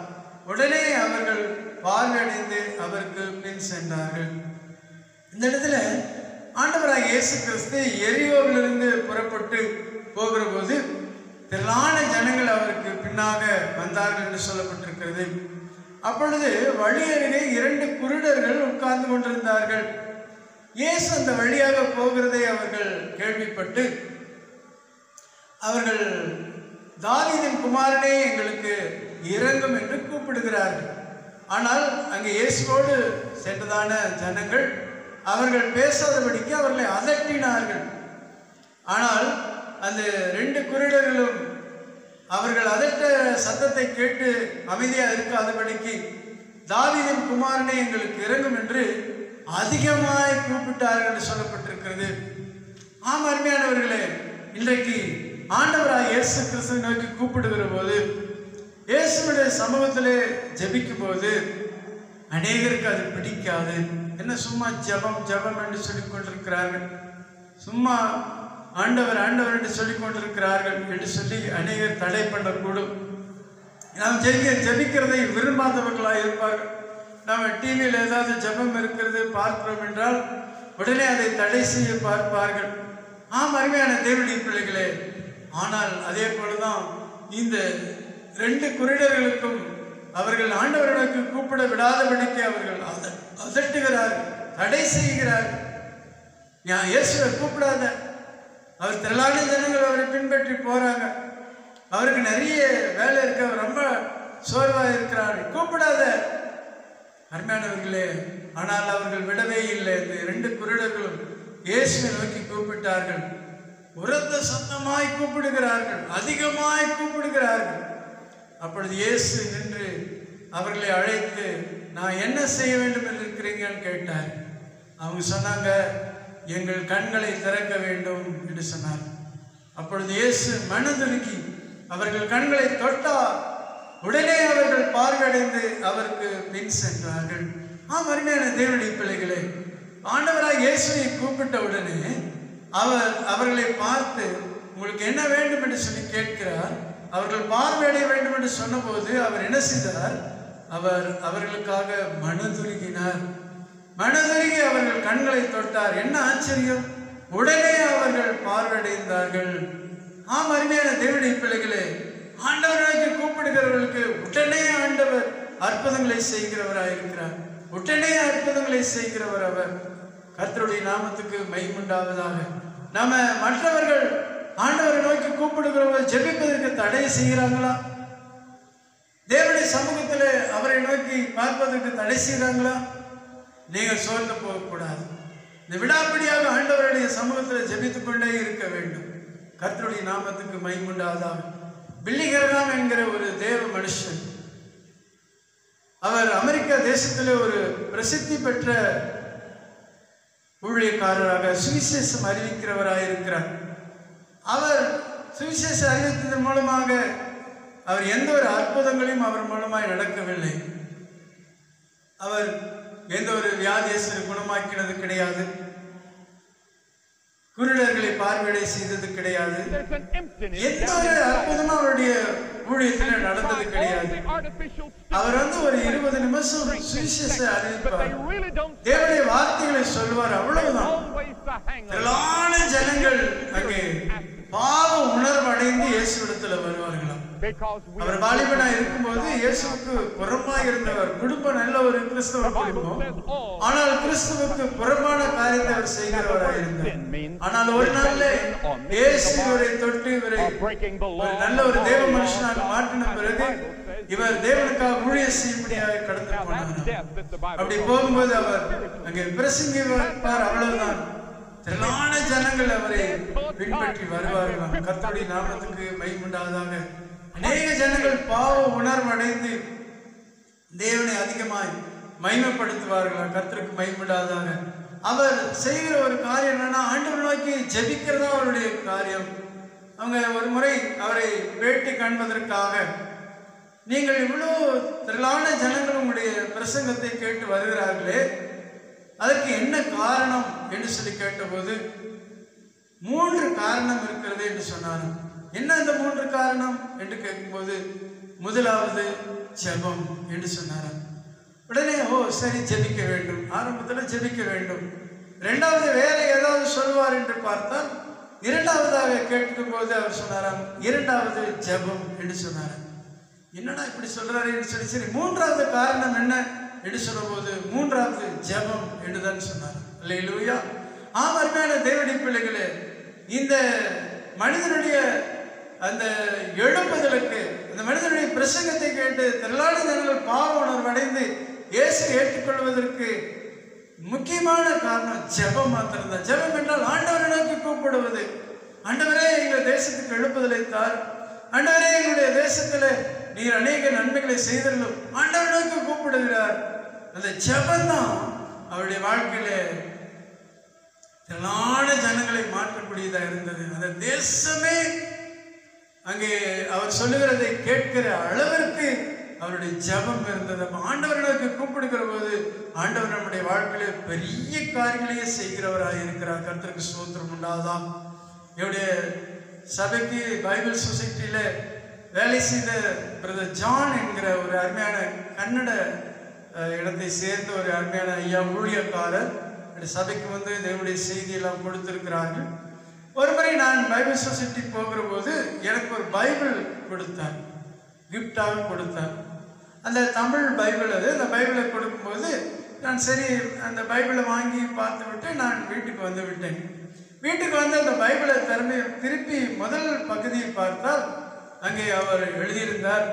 உடனே அவர்கள் பார்வையடைந்து அவருக்கு பின் சென்றார்கள். இந்த இடத்துல ஆண்டவராக இயேசு கிறிஸ்து எரியோவிலிருந்து புறப்பட்டு போகிற போது திரளான ஜனங்கள் அவருக்கு பின்னாக வந்தார்கள் என்று சொல்லப்பட்டிருக்கிறது. அப்பொழுது வழி அருகே 2 குருடர்கள் உட்கார்ந்து கொண்டிருந்தார்கள். இயேசு அந்த வழியாக போகிறதை அவர்கள் கேள்விப்பட்டு, அவர்கள் தாவீதின் குமாரனே, எங்களுக்கு இறங்கும் என்று கூப்பிடுகிறார்கள். ஆனால் அங்கே இயேசுவோடு சென்றதான ஜனங்கள் அவர்கள் பேசாதபடிக்கு அவர்களை அதட்டினார்கள். ஆனால் அந்த 2 குருடர்களும் அவர்கள் அதட்ட சத்தத்தை கேட்டு அமைதியாக இருக்காதபடிக்கு தாவீதின் குமாரனே எங்களுக்கு இறங்கும் என்று அதிகமாய் கூப்பிட்டார்கள் என்று சொல்லப்பட்டிருக்கிறது. ஆம் அருமையானவர்களே, இன்றைக்கு ஆண்டவராய் இயேசு கிறிஸ்துவை நோக்கி கூப்பிடுகிற போது, இயேசுடைய சமூகத்திலே ஜெபிக்கும் போது அநேகருக்கு அது பிடிக்காது. என்ன சும்மா ஜெபம் ஜெபம் என்று சொல்லிக் கொண்டிருக்கிறார்கள், சும்மா ஆண்டவர் ஆண்டவர் என்று சொல்லிக் கொண்டிருக்கிறார்கள் என்று சொல்லி அநேகர் தடை பண்ணக்கூடும். நாம் ஜெபிக்கிறதை விரும்பாதவர்களாக இருப்பார்கள். நாம் டிவியில் ஏதாவது ஜெபம் இருக்கிறது பார்க்கிறோம் என்றால் உடனே அதை தடை செய்ய பார்ப்பார்கள். ஆம் அருமையான தேவனுடைய பிள்ளைகளே, ஆனால் அதே போலதான் இந்த 2 குருடர்களுக்கும் அவர்கள் ஆண்டவர்களுக்கு கூப்பிட விடாதபடிக்கு அவர்கள் அதட்டுகிறார்கள், தடை செய்கிறார்கள். இயேசுவை கூப்பிடாத, அவர் திரளான ஜனங்கள் அவரை பின்பற்றி போறாங்க, அவருக்கு நிறைய வேலை இருக்கு, அவர் ரொம்ப சோர்வாக இருக்கிறார், கூப்பிடாத. அருமையானவர்களே, ஆனால் அவர்கள் விடவே இல்லை. இந்த 2 குருடர்களும் இயேசுவை நோக்கி கூப்பிட்டார்கள். உரத்த சத்தமாய் கூப்பிடுகிறார்கள், அதிகமாய் கூப்பிடுகிறார்கள். அப்பொழுது இயேசு நின்று அவர்களை அழைத்து, நான் என்ன செய்ய வேண்டும் என்று இருக்கிறீங்கன்னு கேட்டார். அவங்க சொன்னாங்க, எங்கள் கண்களை திறக்க வேண்டும் என்று சொன்னார். அப்பொழுது இயேசு மனதுருகி அவர்கள் கண்களை தொட்டார். உடனே அவர்கள் பார்வையடைந்து அவருக்கு பின் சென்றார்கள். அருமையான தேவனுடைய பிள்ளைகளே, ஆண்டவராய் இயேசுவை கூப்பிட்ட உடனே அவர்களை பார்த்து உங்களுக்கு என்ன வேண்டும் என்று சொல்லி கேட்கிறார். அவர்கள் பார்வையடைய வேண்டும் என்று சொன்னபோது அவர் என்ன செய்தார்? அவர்களுக்காக மனதுருகினார். மனதுருகி அவர்கள் கண்களை தொட்டார். என்ன ஆச்சரியம்! உடனே அவர்கள் பார்வையடைந்தார்கள். அருமையான தேவனுடைய பிள்ளைகளே, ஆண்டவராக கூப்பிடுகிறவர்களுக்கு உடனே ஆண்டவர் அற்புதங்களை செய்கிறவராக இருக்கிறார். உடனே அற்புதங்களை செய்கிறவர் அவர். கர்த்தருடைய நாமத்துக்கு மகிமை உண்டாவதாக. நாம மற்றவர்கள் ஆண்டவரை நோக்கி கூப்பிடுகிறவர்கள் ஜெபிப்பதற்கு தடை செய்கிறாங்களா? தேவனுடைய சமூகத்தில் அவரை நோக்கி பார்ப்பதற்கு தடை செய்கிறாங்களா? நீங்கள் சோர்ந்து போகக்கூடாது. இந்த விடாப்பிடியாக ஆண்டவருடைய சமூகத்தில் ஜெபித்துக் கொண்டே இருக்க வேண்டும். கர்த்தருடைய நாமத்துக்கு மகிமை உண்டாவதாக. பில்லி கிரஹாம் என்கிற ஒரு தேவ மனுஷன், அவர் அமெரிக்கா தேசத்தில் ஒரு பிரசித்தி பெற்ற ஊழியக்காரராக சுவிசேஷம் அறிவிக்கிறவராக இருக்கிறார். அவர் சுவிசேஷம் அறிவித்ததன் மூலமாக அவர் எந்த ஒரு அற்புதங்களையும் அவர் மூலமாய் நடக்கவில்லை. அவர் எந்த ஒரு வியாதியஸ்தரை குணமாக்கினது கிடையாது, குருடர்களை பார்வையடை செய்தது கிடையாது, எந்த ஒரு அற்புதமும் அவருடைய ஊழியத்தில் நடந்தது கிடையாது. அவர் ஒரு 20 நிமிஷம் சுவிசேஷ அறிவிப்பார், தேவனுடைய வார்த்தைகளை சொல்வார், அவ்வளவுதான். திரளான ஜனங்கள் அங்கே பாவ உணர்வு அடைந்து இயேசுவிடத்துல வருவார்களாம். அவர் வாலிபனா இருக்கும்போது இயேசுவுக்கு புறம்பாக இருந்தவர். குடும்பம் நல்ல ஒரு கிறிஸ்தவ குடும்பம், ஆனால் கிறிஸ்துவுக்கு புறம்பான காரியத்தை அவர் செய்கிறவராக இருந்தார். ஆனால் ஒரு நாள்ல இயேசு இவரை தொட்டு இவரை நல்ல ஒரு தேவ மனுஷனாக மாற்றின பிறகு இவர் தேவனுக்காக ஊழியம் செய்யும்படியாக கடந்து போனார். அப்படி போகும்போது அவர் அங்கே பிரசங்கிப்பார், அவ்வளவுதான். திரளான ஜனங்கள் அவரை பின்பற்றி வருவார்களாம். கர்த்தருடைய நாமத்துக்கு மகிமை உண்டாவதாக. அநேக ஜனங்கள் பாவ உணர்வு அடைந்து தேவனை அதிகமாய் மகிமைப்படுத்துவார்களாம். கர்த்தருக்கு மகிமை உண்டாவதாக. அவர் செய்கிற ஒரு காரியம் என்னன்னா, ஆண்டவர் நோக்கி ஜெபிக்கிறதா அவருடைய காரியம். அவங்க ஒரு முறை அவரை பேட்டி காண்பதற்காக, நீங்கள் இவ்வளவு திரளான ஜனங்கள் உங்களுடைய பிரசங்கத்தை கேட்டு வருகிறார்களே, அதற்கு என்ன காரணம் என்று சொல்லி கேட்டபோது 3 காரணம் இருக்கிறது என்று சொன்னார். என்ன அந்த 3 காரணம் என்று கேட்கும்போது, முதலாவது ஜெபம் என்று சொன்னார். உடனே சரி, ஜெபிக்க வேண்டும், ஆரம்பத்தில் ஜெபிக்க வேண்டும். 2வது வேற ஏதாவது சொல்வார் என்று பார்த்தால், 2வதாக கேட்கும் போது அவர் சொன்னாராம், 2வது ஜெபம் என்று சொன்னார். என்னடா இப்படி சொல்றாரு என்று சொல்லி, சரி 3வது காரணம் என்ன என்று சொல்லும்போது 3வது ஜெபம் என்றுதான் சொன்னார். அல்லேலூயா. அருமையான தேவனுடைய பிள்ளைகளே, இந்த மனிதனுடைய அந்த எழுப்புதலுக்கு, அந்த மனிதனுடைய பிரசங்கத்தை கேட்டு திரளான ஜனங்கள் பாவ உணர்வு அடைந்து இயேசு ஏற்றுக்கொள்வதற்கு முக்கியமான காரணம் ஜெபம் மாத்திரம்தான். ஜெபம் என்றால் ஆண்டவரை நோக்கி கூப்பிடுவது. ஆண்டவரே எங்கள் தேசத்துக்கு எழுப்புதலை தார், ஆண்டவரே எங்களுடைய தேசத்துல நீர் அநேக நன்மைகளை செய்தலும் ஆண்டவரை நோக்கி கூப்பிடுகிறார். அந்த ஜெபம் தான் அவருடைய வாழ்க்கையில திரளான ஜனங்களை மாற்றக்கூடியதாக இருந்தது. அந்த தேசமே அங்கே அவர் சொல்லுகிறதை கேட்கிற அளவிற்கு அவருடைய ஜெபம் இருந்தது. ஆண்டவரை நோக்கி கூப்பிடுகிற போது ஆண்டவர் நம்முடைய வாழ்க்கையில பெரிய காரியங்களையே செய்கிறவராக இருக்கிறார். கர்த்தருக்கு ஸ்தோத்திரம் உண்டாதான். என்னுடைய சபைக்கு பைபிள் சொசைட்டியில வேலை செய்த பிரதர் ஜான் என்கிற ஒரு அருமையான கன்னட இடத்தை சேர்ந்த ஒரு அருமையான ஐயா ஊழியக்காரர் சபைக்கு வந்து தேவனுடைய செய்தியெல்லாம் கொடுத்திருக்கிறார்கள். ஒரு முறை நான் பைபிள் சொசைட்டி போகிற போது எனக்கு ஒரு பைபிள் கொடுத்தார், கிஃப்டாக கொடுத்தார். அந்த தமிழ் பைபிள், அது அந்த பைபிளை கொடுக்கும்போது நான் சரி அந்த பைபிளை வாங்கி பார்த்து விட்டு நான் வீட்டுக்கு வந்து விட்டேன். வீட்டுக்கு வந்து அந்த பைபிளை திருப்பி முதல் பகுதியை பார்த்தால் அங்கே அவர் எழுதியிருந்தார்,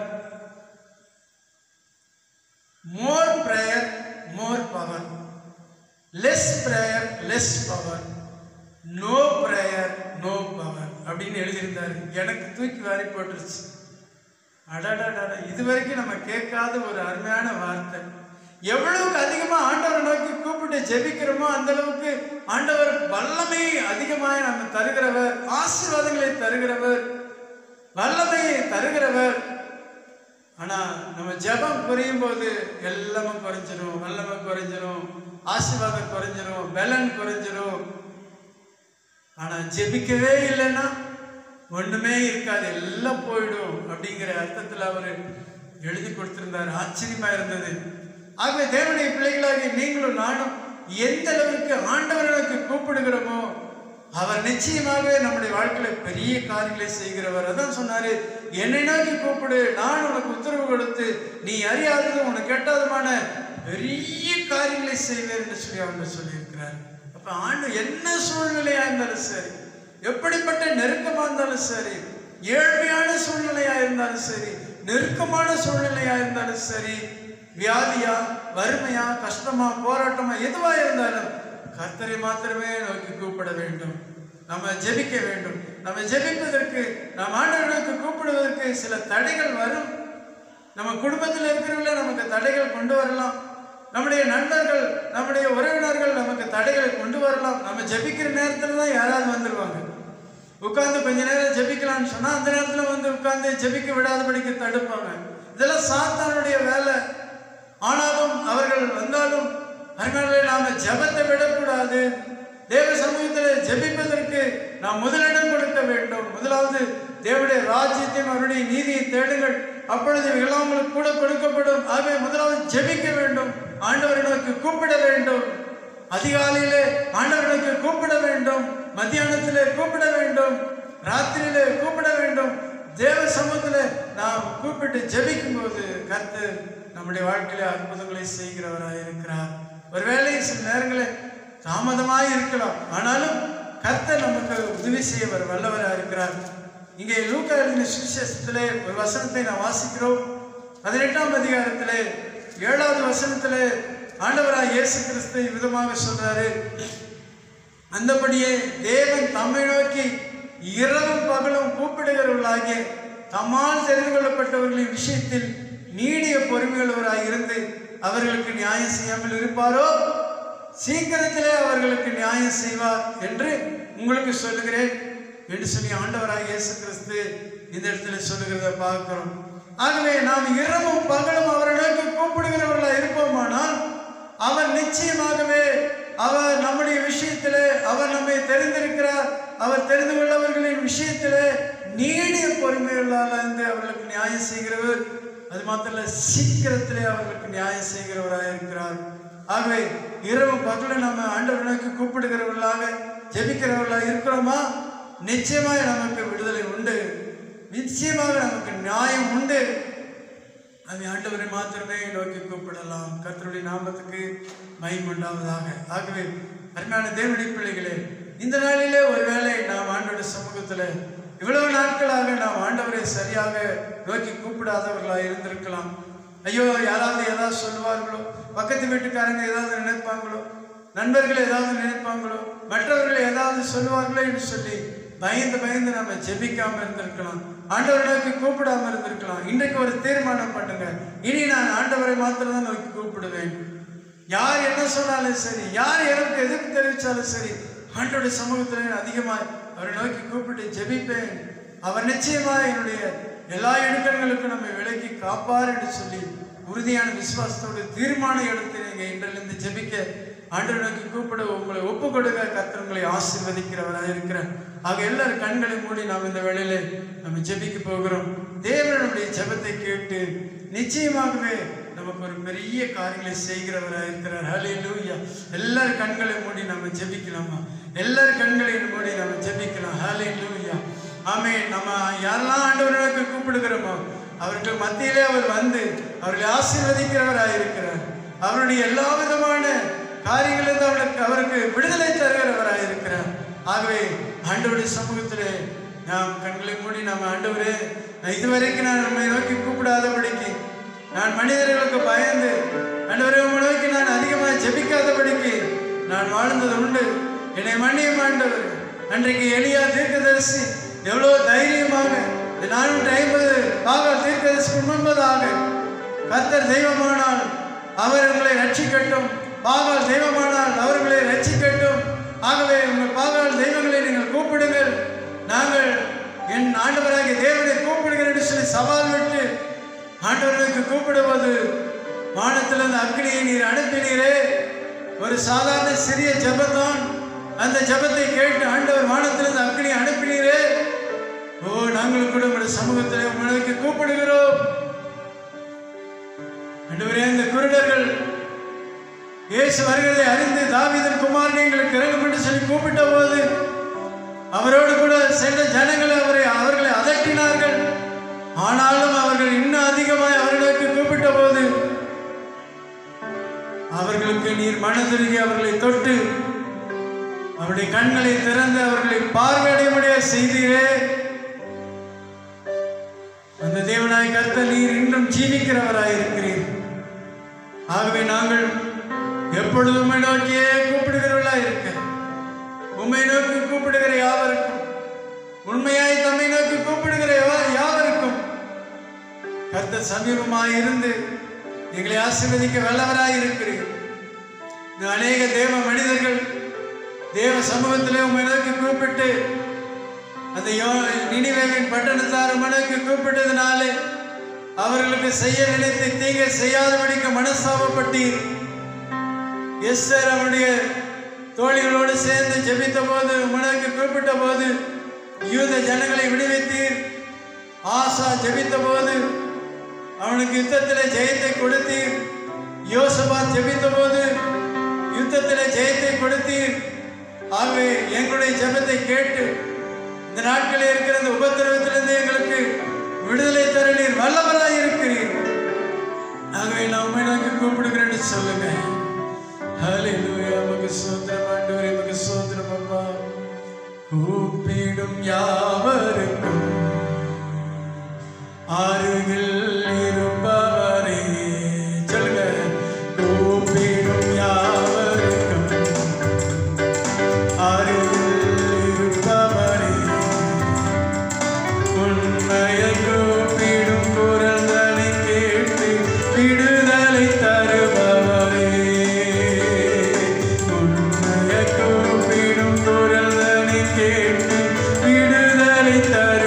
more prayer more power, less prayer less power, no prayer no power அப்படின்னு எழுதியிருந்தார். எனக்கு தூக்கி வாரி போட்டுருச்சு. அடடா, இது வரைக்கும் நம்ம கேட்காத ஒரு அருமையான வார்த்தை. எவ்வளவுக்கு அதிகமா ஆண்டவரை நோக்கி கூப்பிட்டு ஜெபிக்கிறோமோ அந்த அளவுக்கு ஆண்டவர் வல்லமையை அதிகமாக நம்ம தருகிறவர், ஆசீர்வாதங்களை தருகிறவர், வல்லமையை தருகிறவர். ஆனா நம்ம ஜெபம் குறையும் போது எல்லாமே குறைஞ்சிரும், வல்லமை குறைஞ்சிரும், ஆசீர்வாதம் குறைஞ்சிரும், பலன் குறைஞ்சிரும். ஆனா ஜெபிக்கவே இல்லைன்னா ஒண்ணுமே இருக்காது, எல்லாம் போயிடும் அப்படிங்கிற அர்த்தத்தில் அவர் எழுதி கொடுத்திருந்தார். ஆச்சரியமா இருந்தது. ஆகவே தேவனுடைய பிள்ளைகளாகிய நீங்களும் நானும் எந்த அளவுக்கு ஆண்டவர்களுக்கு கூப்பிடுகிறோமோ அவர் நிச்சயமாகவே நம்முடைய வாழ்க்கையில பெரிய காரியங்களை செய்கிறவர். அதான் சொன்னாரு, என்னை நோக்கி கூப்பிடு, நான் உனக்கு உத்தரவு கொடுத்து நீ அறியாததும் உனக்கு கேட்டாதமான பெரிய காரியங்களை செய்வேன் என்று சொல்லி அவர் சொல்லியிருக்கிறார். அப்ப ஆண்டு என்ன சூழ்நிலையா இருந்தாலும் சரி, எப்படிப்பட்ட நெருக்கமா இருந்தாலும் சரி, ஏழ்மையான சூழ்நிலையா இருந்தாலும் சரி, நெருக்கமான சூழ்நிலையா இருந்தாலும் சரி, வியாதியா வறுமையா கஷ்டமா போராட்டமா எதுவா இருந்தாலும் கர்த்தரை மாத்திரமே நோக்கி கூப்பிட வேண்டும். நம்ம ஜெபிக்க வேண்டும். நம்ம ஜெபிப்பதற்கு, நாம் ஆண்டவர்களுக்கு கூப்பிடுவதற்கு சில தடைகள் வரும். நம்ம குடும்பத்தில் இருக்கிறவங்கள நமக்கு தடைகள் கொண்டு வரலாம். நம்முடைய நண்பர்கள், நம்முடைய உறவினர்கள் நமக்கு தடைகளை கொண்டு வரலாம். நம்ம ஜெபிக்கிற நேரத்தில் தான் யாராவது வந்துடுவாங்க. உட்கார்ந்து கொஞ்ச நேரம் ஜெபிக்கலாம்னு சொன்னா அந்த நேரத்தில் வந்து உட்கார்ந்து ஜெபிக்க விடாதபடிக்கு தடுப்பாங்க. இதெல்லாம் சாத்தானுடைய வேலை. ஆனாலும் அவர்கள் வந்தாலும் அதனால நாம ஜெபத்தை விடக்கூடாது. தேவ சமூகத்தில் ஜெபிப்பதற்கு நாம் முதலிடம் கொடுக்க வேண்டும். முதலாவது தேவனுடைய ராஜ்யத்தையும் அவருடைய நீதியை தேடுங்கள், அப்பொழுது எல்லாம் உங்களுக்கு கூட கொடுக்கப்படும். ஆகவே முதலாவது ஜெபிக்க வேண்டும், ஆண்டவரை நோக்கி கூப்பிட வேண்டும். அதிகாலையிலே ஆண்டவரை நோக்கி கூப்பிட வேண்டும், மத்தியானத்திலே கூப்பிட வேண்டும், ராத்திரியிலே கூப்பிட வேண்டும். தேவ சமூகத்தில் நாம் கூப்பிட்டு ஜெபிக்கும் போது கர்த்தர் நம்முடைய வாழ்க்கையில அற்புதங்களை செய்கிறவராக இருக்கிறார். ஒருவேளை சில நேரங்களில் தாமதமாய் இருக்கலாம், ஆனாலும் கர்த்தர் நமக்கு உதவி செய்ய வல்லவராக இருக்கிறார். இங்கே லூக்கா எழுதின சுவிசேஷத்திலே ஒரு வசனத்தை நாம் வாசிக்கிறோம். 18ஆம் அதிகாரத்திலே 7வது வசனத்திலே ஆண்டவராக இயேசு கிறிஸ்து விதமாக சொல்றாரு, அந்தபடியே தேவன் தம்மை நோக்கி இரவும் பகலும் கூப்பிடுகிறவர்களாகிய தம்மால் தெரிந்து கொள்ளப்பட்டவர்களின் விஷயத்தில் நீடிய பொறுமையுள்ளவராக இருந்து அவர்களுக்கு நியாயம் செய்யாமல் இருப்பாரோ சீக்கிரத்திலே அவர்களுக்கு நியாயம் செய்வார் என்று உங்களுக்கு சொல்லுகிறேன் என்று சொல்லி ஆண்டவராக இயேசு கிறிஸ்து இந்த இடத்துல சொல்லுகிறத பார்க்கிறோம். ஆகவே நாம் இரவும் பகலும் அவரை நோக்கி கூப்பிடுகிறவர்களாக இருப்போமானால் அவர் நிச்சயமாகவே அவர் நம்முடைய விஷயத்திலே அவர் நம்மை தெரிந்திருக்கிறார். அவர் தெரிந்து கொள்ளவர்களின் விஷயத்திலே நீடிய பொறுமையுள்ளால் இருந்து அவர்களுக்கு நியாயம் செய்கிறவர். அது மாத்திர சீக்கிரத்திலே அவர்களுக்கு நியாயம் செய்கிறவராக இருக்கிறார். ஆகவே இரவு பகலும் நம்ம ஆண்டவரை நோக்கி கூப்பிடுகிறவர்களாக ஜெபிக்கிறவர்களாக இருக்கிறோமா, நிச்சயமாக நமக்கு விடுதலை உண்டு, நிச்சயமாக நமக்கு நியாயம் உண்டு. அதை ஆண்டவரை மாத்திரமே நோக்கி கூப்பிடலாம். கர்த்தருடைய நாமத்துக்கு மகிமை உண்டாவதாக. ஆகவே அருமையான தேவனுடைய பிள்ளைகளே, இந்த நாளிலே ஒருவேளை நாம் ஆண்டவருடைய சமூகத்தில் இவ்வளவு நாட்களாக நாம் ஆண்டவரை சரியாக நோக்கி கூப்பிடாதவர்களாக இருந்திருக்கலாம். ஐயோ யாராவது ஏதாவது சொல்லுவார்களோ, பக்கத்து வீட்டுக்காரங்க ஏதாவது நினைப்பாங்களோ, நண்பர்கள் ஏதாவது நினைப்பாங்களோ, மற்றவர்கள் ஏதாவது சொல்லுவாங்களோ என்று சொல்லி பயந்து பயந்து நம்ம ஜெபிக்காம இருந்திருக்கலாம், ஆண்டவரை நோக்கி கூப்பிடாம இருந்திருக்கலாம். இன்றைக்கு ஒரு தீர்மானம் பண்ணுங்க, இனி நான் ஆண்டவரை மாத்திரம் தான் நோக்கி கூப்பிடுவேன். யார் என்ன சொன்னாலும் சரி, யார் எனக்கு எதிர்ப்பு தெரிவித்தாலும் சரி, ஆண்டவருடைய சமூகத்தில் அதிகமாக அவரை நோக்கி கூப்பிட்டு ஜெபிப்பேன். அவர் நிச்சயமாக என்னுடைய எல்லா இடுக்கண்களுக்கும் நம்மை விலக்கி காப்பார் என்று சொல்லி உறுதியான விசுவாசத்தோடு தீர்மானம் எடுத்து நீங்கள் இன்றிலிருந்து ஜெபிக்க ஆண்டவரை நோக்கி கூப்பிட உங்களை ஒப்பு கொடுக்க கர்த்தர் உங்களை ஆசீர்வதிக்கிறவராக இருக்கிறார். ஆக எல்லாரும் கண்களை மூடி நாம் இந்த வேளையில நம்ம ஜெபிக்க போகிறோம். தேவன் நம்முடைய ஜெபத்தை கேட்டு நிச்சயமாகவே நமக்கு ஒரு பெரிய காரியங்களை செய்கிறவராக இருக்கிறார். ஹல்லேலூயா. எல்லாரும் கண்களை மூடி நம்ம ஜெபிக்கலாமா? எல்லாரும் கண்களை மூடி நம்ம ஜெபிக்கலாம். ஹல்லேலூயா. ஆமென். நம்ம யாரெல்லாம் ஆண்டவரை நோக்கி கூப்பிடுகிறோமோ அவர்கள் மத்தியிலே அவர் வந்து அவர்களை ஆசீர்வதிக்கிறவராக இருக்கிறார். அவருடைய எல்லா விதமான காரியங்களிலிருந்து அவருக்கு விடுதலை தருகிறவராக இருக்கிறார். ஆகவே ஆண்டவருடைய சமூகத்திலே நாம் கண்களை மூடி நம்ம ஆண்டவரே, இதுவரைக்கும் நான் நம்மை நோக்கி கூப்பிடாதபடிக்கு, நான் மனிதர்களுக்கு பயந்து ஆண்டவரே உம்மை நோக்கி நான் அதிகமாக ஜெபிக்காதபடிக்கு நான் வாழ்ந்தது உண்டு. என்னை மன்னியும் ஆண்டவர். அன்றைக்கு எலியா தீர்க்கதரிசி எவ்வளோ தைரியமாக 450 பாகால் தீர்க்கதரிசிக்கு முன்பதாக கர்த்தர் தெய்வமானால் அவர் உங்களை ரட்சிக்கட்டும், பாகால் தெய்வமானால் அவர்களை ரட்சிக்கட்டும், ஆகவே உங்கள் பாகால் தெய்வங்களை நீங்கள் கூப்பிடுங்கள், நாங்கள் என் ஆண்டவராகிய தேவனை கூப்பிடுகிறேன் என்று சொல்லி சவால் விட்டு ஆண்டவர்களுக்கு கூப்பிடுவது வானத்திலிருந்து அக்னியை நீர் அனுப்பினீரே. ஒரு சாதாரண சிறிய ஜெபத்தான். அந்த ஜெபத்தை கேட்டு ஆண்டவர் வானத்திலிருந்து அக்னியை அனுப்பினீரே. ஓ, நாங்கள் கூட உங்களுடைய சமூகத்தில் உங்களுக்கு கூப்பிடுகிறோம். ஆண்டவரே, இந்த குருடர்கள் இயேசு வருகிறதை அறிந்து தாவீதின் குமாரனை எங்களுக்கு இறங்கும் என்று சொல்லி கூப்பிட்ட போது அவரோடு கூட சென்ற ஜனங்கள் அவர்களை அதட்டினார்கள். ஆனாலும் அவர்கள் இன்னும் அதிகமாய் அவர்களுக்கு கூப்பிட்ட போது அவர்களுக்கு நீர் மனதுருகி அவர்களை தொட்டு அவருடைய கண்களை திறந்து அவர்களை பார்வையடைய செய்தீரே. அந்த தேவனாய் கர்த்தர் நீர் இன்னும் ஜீவிக்கிறவராய் இருக்கிறீர். ஆகவே நாங்கள் எப்பொழுதும் உம்மை நோக்கியே கூப்பிடுகிறவர்களா இருக்க, உம்மை நோக்கி கூப்பிடுகிற யாவருக்கும், உண்மையாய் தம்மை நோக்கி கூப்பிடுகிற யாவருக்கும் கர்த்தர் சமீபமாய் இருந்து எங்களை ஆசீர்வதிக்க வல்லவராய் இருக்கிறீர். அநேக தேவ மனிதர்கள் தேவ சமூகத்திலே உம்மை நோக்கி கூப்பிட்டு அந்த நினிவேவின் பட்டணத்தார் உம்மை நோக்கி கூப்பிட்டதுனாலே அவர்களுக்கு செய்ய நினைத்து தீங்கை செய்யாதபடிக்கு மனஸ்தாபப்பட்டீர். எஸ்தர் அவருடைய தோழிகளோடு சேர்ந்து ஜெபித்த போது உம்மை நோக்கி கூப்பிட்ட போது யூத ஜனங்களை விடுவித்தீர். ஆசா ஜெபித்த போது அவனுக்கு யுத்தத்தில் ஜெயத்தை கொடுத்தீர். யோசபாத் ஜெபித்த போது யுத்தத்தில் ஜெயத்தை கொடுத்தீர். ஆகவே எங்களுடைய ஜெபத்தை கேட்டு இந்த நாட்களில் இருக்கிற இந்த உபத்திரவத்திலிருந்து எங்களுக்கு விடுதலை தர நீர் வல்லவராய் இருக்கிறீர். ஆகவே நான் உம்மை நோக்கி கூப்பிடுகிறேன்னு சொல்லுங்க. ஹல்லேலூயா. உமக்கு ஸ்தோத்திரம் ஆண்டவரே, உமக்கு ஸ்தோத்திரம் அப்பா. கூப்பிடும் யாவருக்கும் அருகில் இருப்பவரே, சொல்லுங்க. கூப்பிடும் யாவருக்கும் அருகில் இருப்பவரே, உண்மையை கூப்பிடும் குரல்களை கேட்டு விடுதலை தருபவரே, உண்மையை கூப்பிடும் குரல்களை கேட்டு விடுதலை தரு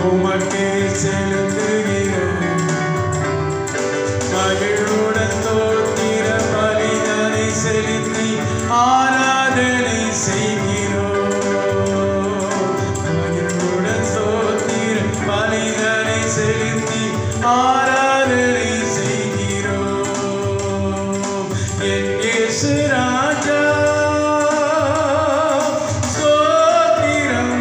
உமக்கே செலுத்துகிறோம். மகிழ்வுடன் தோத்திர பலிதனை செலுத்தி ஆராதனை செய்கிறோம். மகிழ்வுடன் தோத்திர பலிதனை செலுத்தி ஆராதனை செய்கிறோம். என் இயேசு ராஜா ஸ்தோத்திரம்.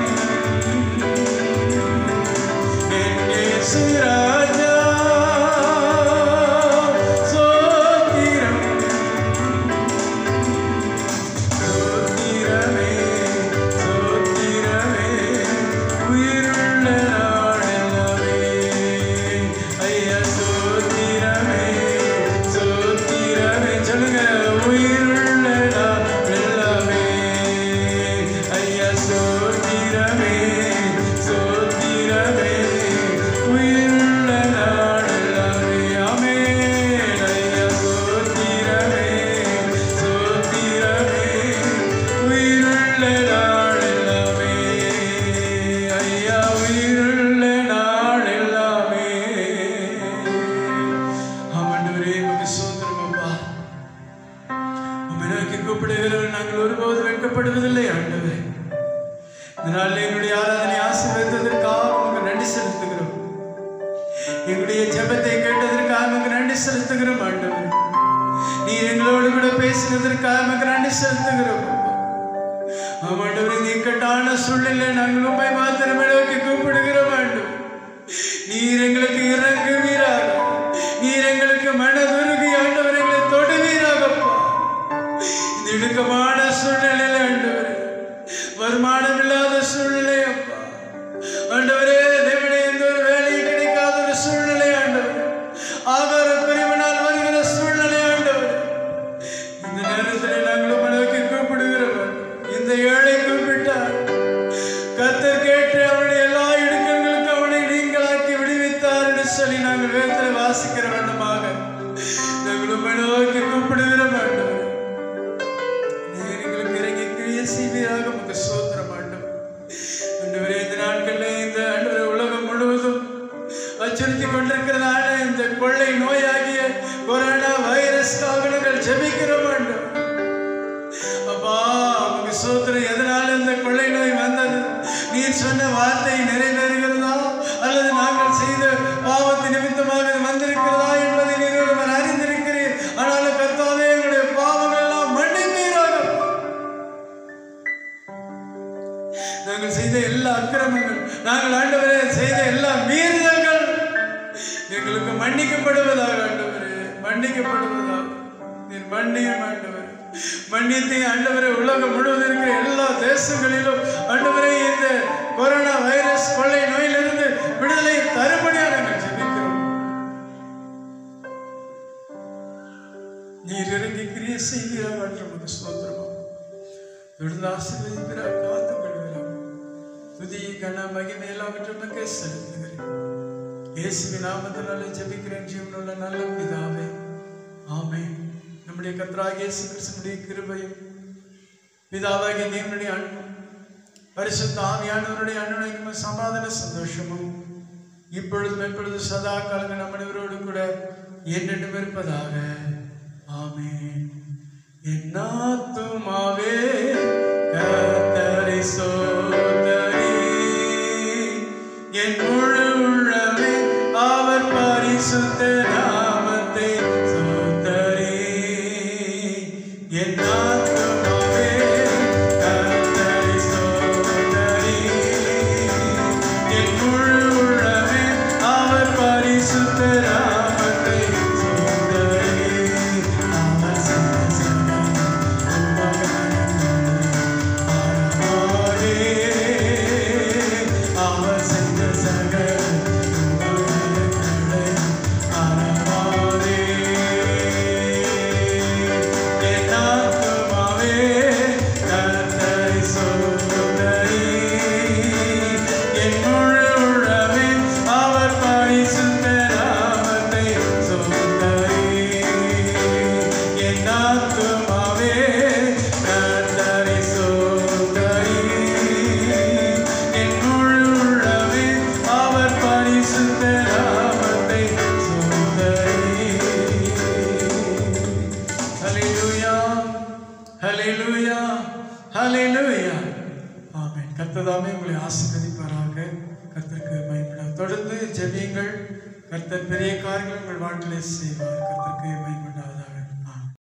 என் இயேசு ராஜா ஸ்தோத்திரம். ஸ்தோத்திரமே ஸ்தோத்திரமே உயிருள்ள நாளெல்லாமே. ஐயா ஸ்தோத்திரமே ஸ்தோத்திரமே சொல்லுங்க. உயிருள்ள நாளெல்லாமே. ஐயா ஸ்தோத்திரமே ஸ்தோத்திரமே உயிருள்ள நாளெல்லாமே. ஆமென். ஐயா ஸ்தோத்திரமே ஸ்தோத்திரமே உயிருள்ள நாளெல்லாமே. ஐயா உயிருள்ள நாளெல்லாமே. ஆண்டவரே உமக்கு ஸ்தோத்திரம் அப்பா. உம்மை நோக்கி கூப்பிடுகிறவர்கள் நாங்கள் ஒருபோதும் வெட்கப்படுவதில்லை ஆண்டவரே. இந்த நாளில் எங்களுடைய ஆராதனை ஆசீர்வதித்ததற்காக உமக்கு நன்றி செலுத்துகிறோம். எங்களுடைய ஜெபத்தை கேட்டதற்காக உமக்கு நன்றி செலுத்துகிறோம் ஆண்டவரே. நீர் எங்களோடு கூட பேசினதற்காக உமக்கு நன்றி செலுத்துகிறோம். ஆமாண்டவரே, இந்த இக்கட்டான சூழ்நிலை நாங்கள் உம்மை மாத்திரமே நோக்கி கூப்பிடுகிறோம் ஆண்டவரே. நீர் எங்களுக்கு இறங்குவீராக. நீர் எங்களுக்கு மனதுருகி ஆண்டவர் எங்களை தொடுவீராகப்பா. இந்த இடுக்கமான சூழ்நிலையில ஆண்டவரே, வருமானம் இல்லாத சூழ்நிலை அப்பா ஆண்டவரே, தேவனே எந்த ஒரு வேலையும் கிடைக்காத ஒரு சூழ்நிலை ஆண்டவரே, ஆகார பிரிவினால் வருகிற சூழ்நிலை ஆண்டவரே, இந்த நேரத்தில் நாங்கள் உம்மை நோக்கி கூப்பிடுகிறோம். இந்த ஏழை கூப்பிட்டார், கர்த்தர் கேட்டு அவனுடைய எல்லா இடுக்கண்களுக்கும் அவனை நீங்களாக்கி விடுவித்தார் என்று சொல்லி நாங்கள் வேதத்தில் வாசிக்கிற வண்ணமாக நாங்கள் உம்மை நோக்கி கூப்பிடுகிறோம் ஆண்டவரே. நீர் எங்களுக்கு இறங்கி கிரியை செய்வீராக. உமக்கு ஸ்தோத்திரம் ஆண்டவரே. ஆண்டவரே, இந்த நாட்களில் இந்த ஆண்டவரே உலகம் முழுவதும் அச்சுறுத்தி கொண்டிருக்கிறதான இந்த கொள்ளை நோயாகிய கொரோனா வைரஸ்க்காக நாங்கள் ஜெபிக்கிறோம் ஆண்டவரே. அப்பா உமக்கு ஸ்தோத்திரம். எதனால இந்த கொள்ளை நோய் வந்தது? நீர் சொன்ன வார்த்தை நிறைவேறுகிறதா அல்லது நாங்கள் செய்த பாவத்து நிமித்தமாக இது வந்திருக்கிறதா என்பதை நீர் ஒருவர் அறிந்திருக்கிறீர். ஆனாலும் கர்த்தாவே, எங்களுடைய பாவங்கள் எல்லாம் மன்னிப்பீராக. நாங்கள் செய்த எல்லா அக்கிரமங்கள், நாங்கள் ஆண்டவரே செய்த எல்லா மீறுதல்கள் எங்களுக்கு மன்னிக்கப்படுவதாக ஆண்டவரே, மன்னிக்கப்படுவதாக. நீர் மன்னியும் ஆண்டவரே. மன்னித்து ஆண்டவரே, உலகம் முழுவதும் இருக்கிற எல்லா தேசங்களிலும் ஆண்டவரே இந்த கொரோனா வைரஸ் கொள்ளை நோயிலிருந்து விடுதலை தரும்படியாக நாங்கள் ஜெபிக்கிறோம். நீர் இறங்கி கிரியை செய்வீராக. உமக்கு ஸ்தோத்திரம். தொடர்ந்து ஆசீர்வதிப்பீராக, காத்துக் கொள்வீராக. துதி கன மகிமை எல்லாவற்றையும் உமக்கே செலுத்துகிறேன். இயேசுவின் நாமத்தினாலே ஜெபிக்கிறேன் ஜீவனுள்ள நல்ல பிதாவே. ஆமென். நம்முடைய கர்த்தராகிய இயேசு கிறிஸ்துவின் கிருபையும் பிதாவாகிய தேவனுடைய அன்பும் பரிசுத்த ஆவியானவருடைய அன்னுடையும் சமாதான சந்தோஷமும் இப்பொழுதும் எப்பொழுதும் சதா காலங்கள் நம் அனைவரோடு கூட என்றென்றும் இருப்பதாக. ஆமென். என் ஆத்துமாவே கர்த்தரை ஸ்தோத்திரி, என் முழு உள்ளமே அவர் பரிசுத்த நாமத்தை ஸ்தோத்திரி. என் ஆத்துமாவே கர்த்தரை ஸ்தோத்திரி, என் முழு உள்ளமே அவர் பரிசுத்த நாமத்தை ஸ்தோத்திரி. அவர் செய்த சகல உபகாரங்களை அறவாதே. என் ஆத்துமாவே கர்த்தரை ஸ்தோத்திரி, என் முழு உள்ளமே அவர் பரிசுத்த நாமத்தை ஸ்தோத்திரி. என் ஆத்துமாவே கர்த்தரை ஸ்தோத்திரி, என் முழு உள்ளமே அவர் கர்த்ததாமே உங்களை ஆசீர்வதிப்பாராக. கர்த்தருக்கு மகிமை. தொடர்ந்து ஜெபியுங்கள். கர்த்தர் பெரிய காரியங்கள் உங்கள் வாழ்க்கையிலே செய்வார். கர்த்தருக்கு மகிமை.